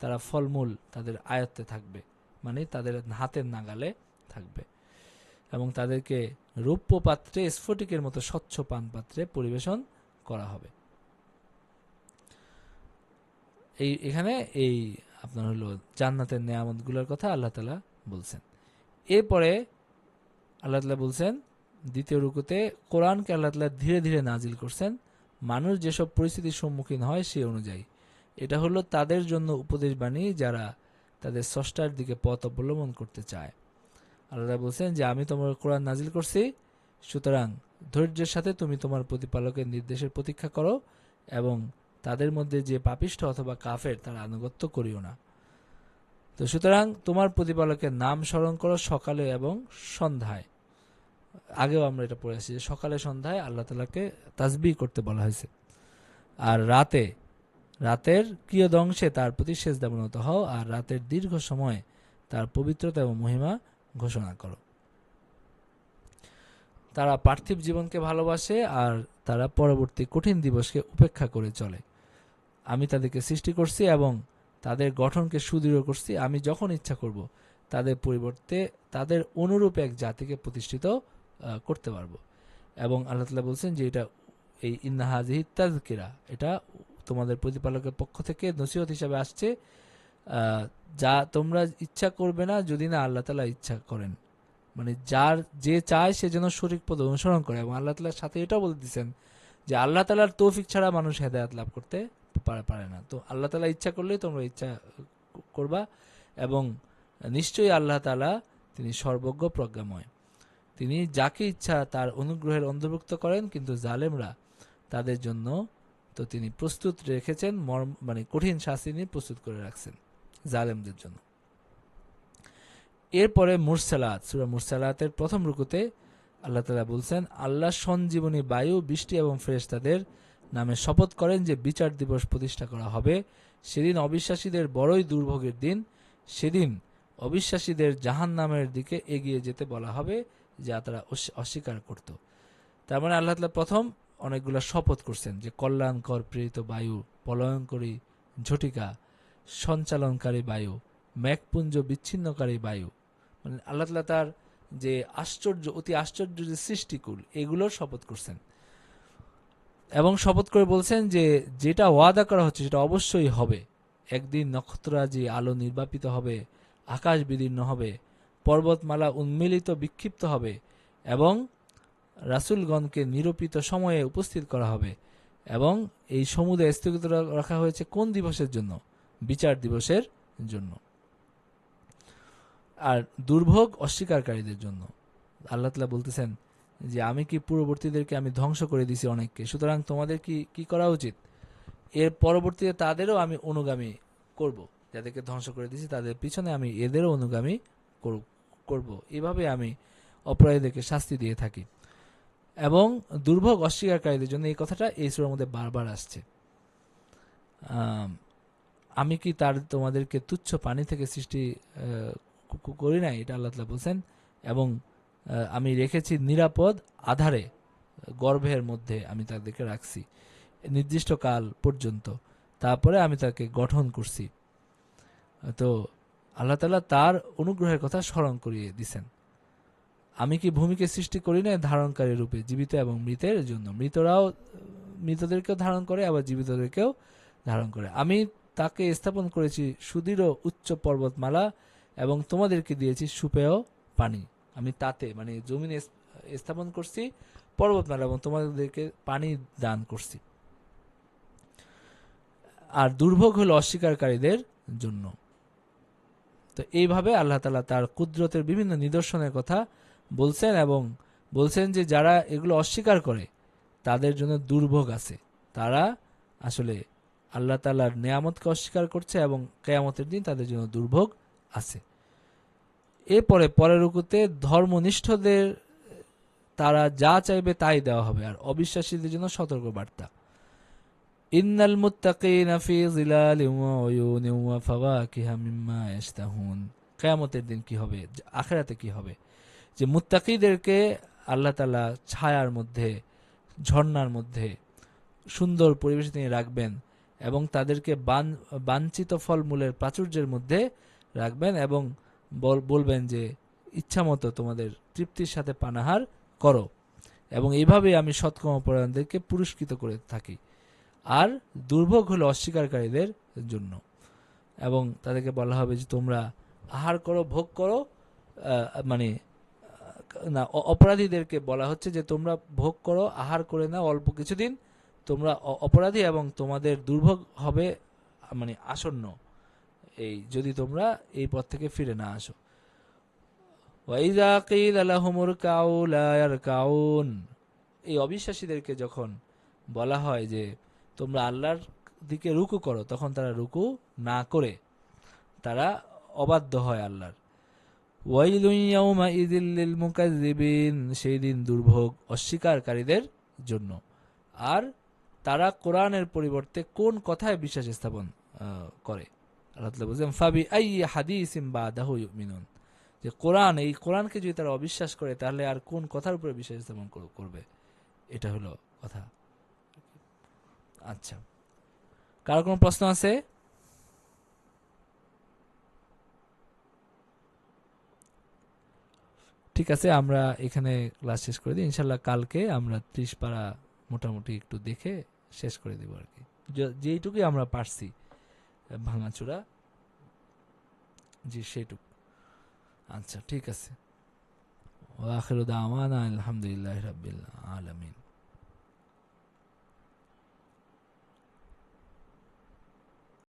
তারা ফলমূল তাদের আয়ত্তে থাকবে, মানে তাদের হাতের নাগালে থাকবে, এবং তাদেরকে রৌপ্য পাত্রে স্ফটিকের মতো স্বচ্ছ পান পাত্রে পরিবেশন করা হবে। এখানে এই আপনার হলো জান্নাতের নেয়ামতগুলোর কথা আল্লাহ তাআলা বলছেন। এরপরে আল্লাহ তাআলা বলছেন দ্বিতীয় রুকুতে, কোরআনকে আল্লাহ তাআলা ধীরে ধীরে নাজিল করছেন মানুষ যেসব পরিস্থিতির সম্মুখীন হয় সেই অনুযায়ী। এটা হলো তাদের জন্য উপদেশ বাণী যারা তাদের স্রষ্টার দিকে পথ অবলম্বন করতে চায়। আল্লাহ বলছেন যে আমি তোমার কোরআন নাজিল করছি, সুতরাং ধৈর্যের সাথে তুমি তোমার প্রতিপালকের নির্দেশের প্রতীক্ষা করো, এবং তাদের মধ্যে যে পাপিষ্ঠ অথবা কাফের তার আনুগত্য করিও না। তো সুতরাং তোমার প্রতিপালকের নাম স্মরণ করো সকালে এবং সন্ধ্যায়। আগেও আমরা এটা পড়ে আসছি যে সকালে সন্ধ্যায় আল্লাহ তাআলাকে তাসবিহ করতে বলা হয়েছে, আর রাতের কিয়দংশে তার প্রতি সেজদাবনত হও, আর রাতের দীর্ঘ সময় তার পবিত্রতা এবং মহিমা ঘোষণা করো। তারা পার্থিব জীবনকে ভালোবাসে আর তারা পরবর্তী কঠিন দিবসকে উপেক্ষা করে চলে। আমি তাদেরকে সৃষ্টি করছি এবং তাদের গঠনকে সুদৃঢ় করছি, আমি যখন ইচ্ছা করব তাদের পরিবর্তে তাদের অনুরূপ এক জাতিকে প্রতিষ্ঠিত করতে পারবো। এবং আল্লাহ তাআলা বলছেন যে এটা, এই ইন্না হাযিহি তাযকিরা, এটা তোমাদের প্রতিপালকের পক্ষ থেকে নসিহত হিসাবে আসছে, যা তোমরা ইচ্ছা করবে না যদি না আল্লাহ তাআলা ইচ্ছা করেন, মানে যে চায় সে যেন সঠিক পথ অনুসরণ করে। এবং আল্লাহ তাআলার সাথে এটাও বলে দিয়েছেন যে আল্লাহ তাআলার তৌফিক ছাড়া মানুষ হেদায়েত লাভ করতে পারে না। তো আল্লাহ তাআলা ইচ্ছা করলেই তোমরা ইচ্ছা করবা, এবং নিশ্চয়ই আল্লাহ তাআলা তিনি সর্বজ্ঞ প্রজ্ঞাময়, তিনি যাকে ইচ্ছা তার অনুগ্রহের অন্তর্ভুক্ত করেন, কিন্তু জালেমরা তাদের জন্য তো তিনি প্রস্তুত রেখেছেন, মানে কঠিন শাস্তি তিনি প্রস্তুত করে রাখছেন জালেমদের জন্য। এরপরে মুরসালাত, সূরা মুরসালাতের প্রথম রুকুতে আল্লাহ তাআলা বলছেন আল্লাহ সঞ্জীবনী বায়ু, বৃষ্টি এবং ফেরেশতাদের নামে শপথ করেন যে বিচার দিবস প্রতিষ্ঠা করা হবে, সেদিন অবিশ্বাসীদের বড়ই দুর্ভোগের দিন, সেদিন অবিশ্বাসীদের জাহান্নামের দিকে এগিয়ে যেতে বলা হবে যা তারা অস্বীকার করত। তার মানে আল্লাহ তাআলা প্রথম অনেকগুলো শপথ করছেন যে কল্যাণকর প্রেরিত বায়ু, পলায়নকারী ঝটিকা, সঞ্চালনকারী বায়ু, মেঘপুঞ্জ বিচ্ছিন্নকারী বায়ু, মানে আল্লাহ তাআলা তার যে আশ্চর্য, অতি আশ্চর্য যে সৃষ্টিকুল, এগুলোর শপথ করছেন, এবং শপথ করে বলছেন যে যেটা ওয়াদা করা হচ্ছে সেটা অবশ্যই হবে, একদিন নক্ষত্রাজি আলো নির্বাপিত হবে, আকাশ বিদীর্ণ হবে, পর্বতমালা উন্মিলিত বিক্ষিপ্ত হবে এবং রাসূলগণকে নিরূপিত সময়ে উপস্থিত করা হবে। এবং এই সমুদয় স্থগিত রাখা হয়েছে কোন দিবসের জন্য? বিচার দিবসের জন্য। আর দুর্ভোগ অস্বীকারীদের জন্য। আল্লাহ তাআলা বলতেছেন যে আমি কি পূর্ববর্তীদেরকে আমি ধ্বংস করে দিয়েছি অনেককে, সুতরাং তোমাদের কি করা উচিত? এর পরবর্তীতে তাদেরও আমি অনুগামী করব, যাদেরকে ধ্বংস করে দিয়েছি তাদের পিছনে আমি এদেরও অনুগামী করব। এভাবে আমি অপরাধীদেরকে শাস্তি দিয়ে থাকি। এবং দুর্ভোগ অস্বীকারীদের জন্য এই কথাটা এই সূরার মধ্যে বারবার আসছে। আমি কি তোমাদেরকে তুচ্ছ পানি থেকে সৃষ্টি করি নাই, এটা আল্লাহ তাআলা বলছেন। এবং আমি রেখেছি নিরাপদ আধারে, গর্ভের মধ্যে আমি তাদেরকে রাখছি নির্দিষ্ট কাল পর্যন্ত, তারপরে আমি তাকে গঠন করছি। তো আল্লাহ তাআলা তার অনুগ্রহের কথা স্মরণ করিয়ে দিছেন। আমি কি ভূমিকে সৃষ্টি করি না ধারণকারী রূপে, জীবিত এবং মৃতের জন্য? মৃতদেরকেও ধারণ করে, আবার জীবিতদেরকেও ধারণ করে। আমি তাকে স্থাপন করেছি সুদৃঢ় উচ্চ পর্বতমালা এবং তোমাদেরকে দিয়েছি সুপেয় পানি। আমি তাতে মানে জমিনে স্থাপন করছি পর্বতমালা এবং তোমাদেরকে পানি দান করছি। আর দুর্ভোগ হলো অস্বীকারীদের জন্য। তো এইভাবে আল্লাহ তাআলা তার কুদরতের বিভিন্ন নিদর্শনের কথা বলছেন এবং বলছেন যে যারা এগুলো অস্বীকার করে তাদের জন্য দুর্ভোগ আছে। তারা আসলে আল্লাহ তাআলার নেয়ামতকে অস্বীকার করছে এবং কিয়ামতের দিন তাদের জন্য দুর্ভোগ আছে। এরপরে পরের রুকুতে ধর্মনিষ্ঠদের তারা যা চাইবে তাই দেওয়া হবে, আর অবিশ্বাসীদের জন্য সতর্ক বার্তা। ইন্নাল মুত্তাকিনা ফি যিলালিন ওয়া উয়ুনিন ওয়া ফাওয়াকিহা মিম্মা ইয়াশতাহুন। কিয়ামতের দিন কি হবে, আখিরাতে কি হবে? যে মুত্তাকিদেরকে আল্লাহ তাআলা ছায়ার মধ্যে, ঝর্ণার মধ্যে, সুন্দর পরিবেশে তিনি রাখবেন এবং তাদেরকে বাঞ্ছিত ফলমূলের প্রাচুর্যের মধ্যে রাখবেন এবং বলবেন যে ইচ্ছামতো তোমাদের তৃপ্তির সাথে পানাহার করো। এবং এইভাবেই আমি সৎকর্মপরায়ণদেরকে পুরস্কৃত করে থাকি। আর দুর্ভোগ হলো অস্বীকারীদের জন্য, এবং তাদেরকে বলা হবে যে তোমরা আহার করো, ভোগ করো। মানে না, অপরাধীদেরকে বলা হচ্ছে যে তোমরা ভোগ করো, আহার করে নাও অল্প কিছুদিন, তোমরা অপরাধী এবং তোমাদের দুর্ভোগ হবে মানে আসন্ন, এই যদি তোমরা এই পথ থেকে ফিরে না আসো। ওয়াইযা কিলা লাহুমুর কাউ লা ইয়ারকাউন। এই অবিশ্বাসীদেরকে যখন বলা হয় যে তোমরা আল্লাহর দিকে রুকু করো, তখন তারা রুকু না করে তারা অবাধ্য হয় আল্লাহর। ওয়াইলুন ইয়াউমাইযিল লিল মুকাজ্জিবিন। সেই দিন দুর্ভোগ অস্বীকারীদের জন্য। আর তারা কোরআনের পরিবর্তে কোন কথায় বিশ্বাস স্থাপন করে? আল্লাহ তাআলা বলেন ফাবি আইয়ি হাদিসিন বাদাহু ইউমিনুন। যে এই কোরআনকে যদি তারা অবিশ্বাস করে তাহলে আর কোন কথার উপরে বিশ্বাস স্থাপন করবে? এটা হলো কথা। আচ্ছা, কার কোনো প্রশ্ন আছে? ঠিক আছে, আমরা এখানে ক্লাস শেষ করে দিই। ইনশাল্লাহ কালকে আমরা 30 পারা মোটামুটি একটু দেখে শেষ করে দেব আর কি, যেইটুকুই আমরা পারছি ভাঙাচোরা, জি সেইটুকু। আচ্ছা ঠিক আছে। ওয়া আখিরু দাওয়ানা আলহামদুলিল্লাহি রাব্বিল আলামিন।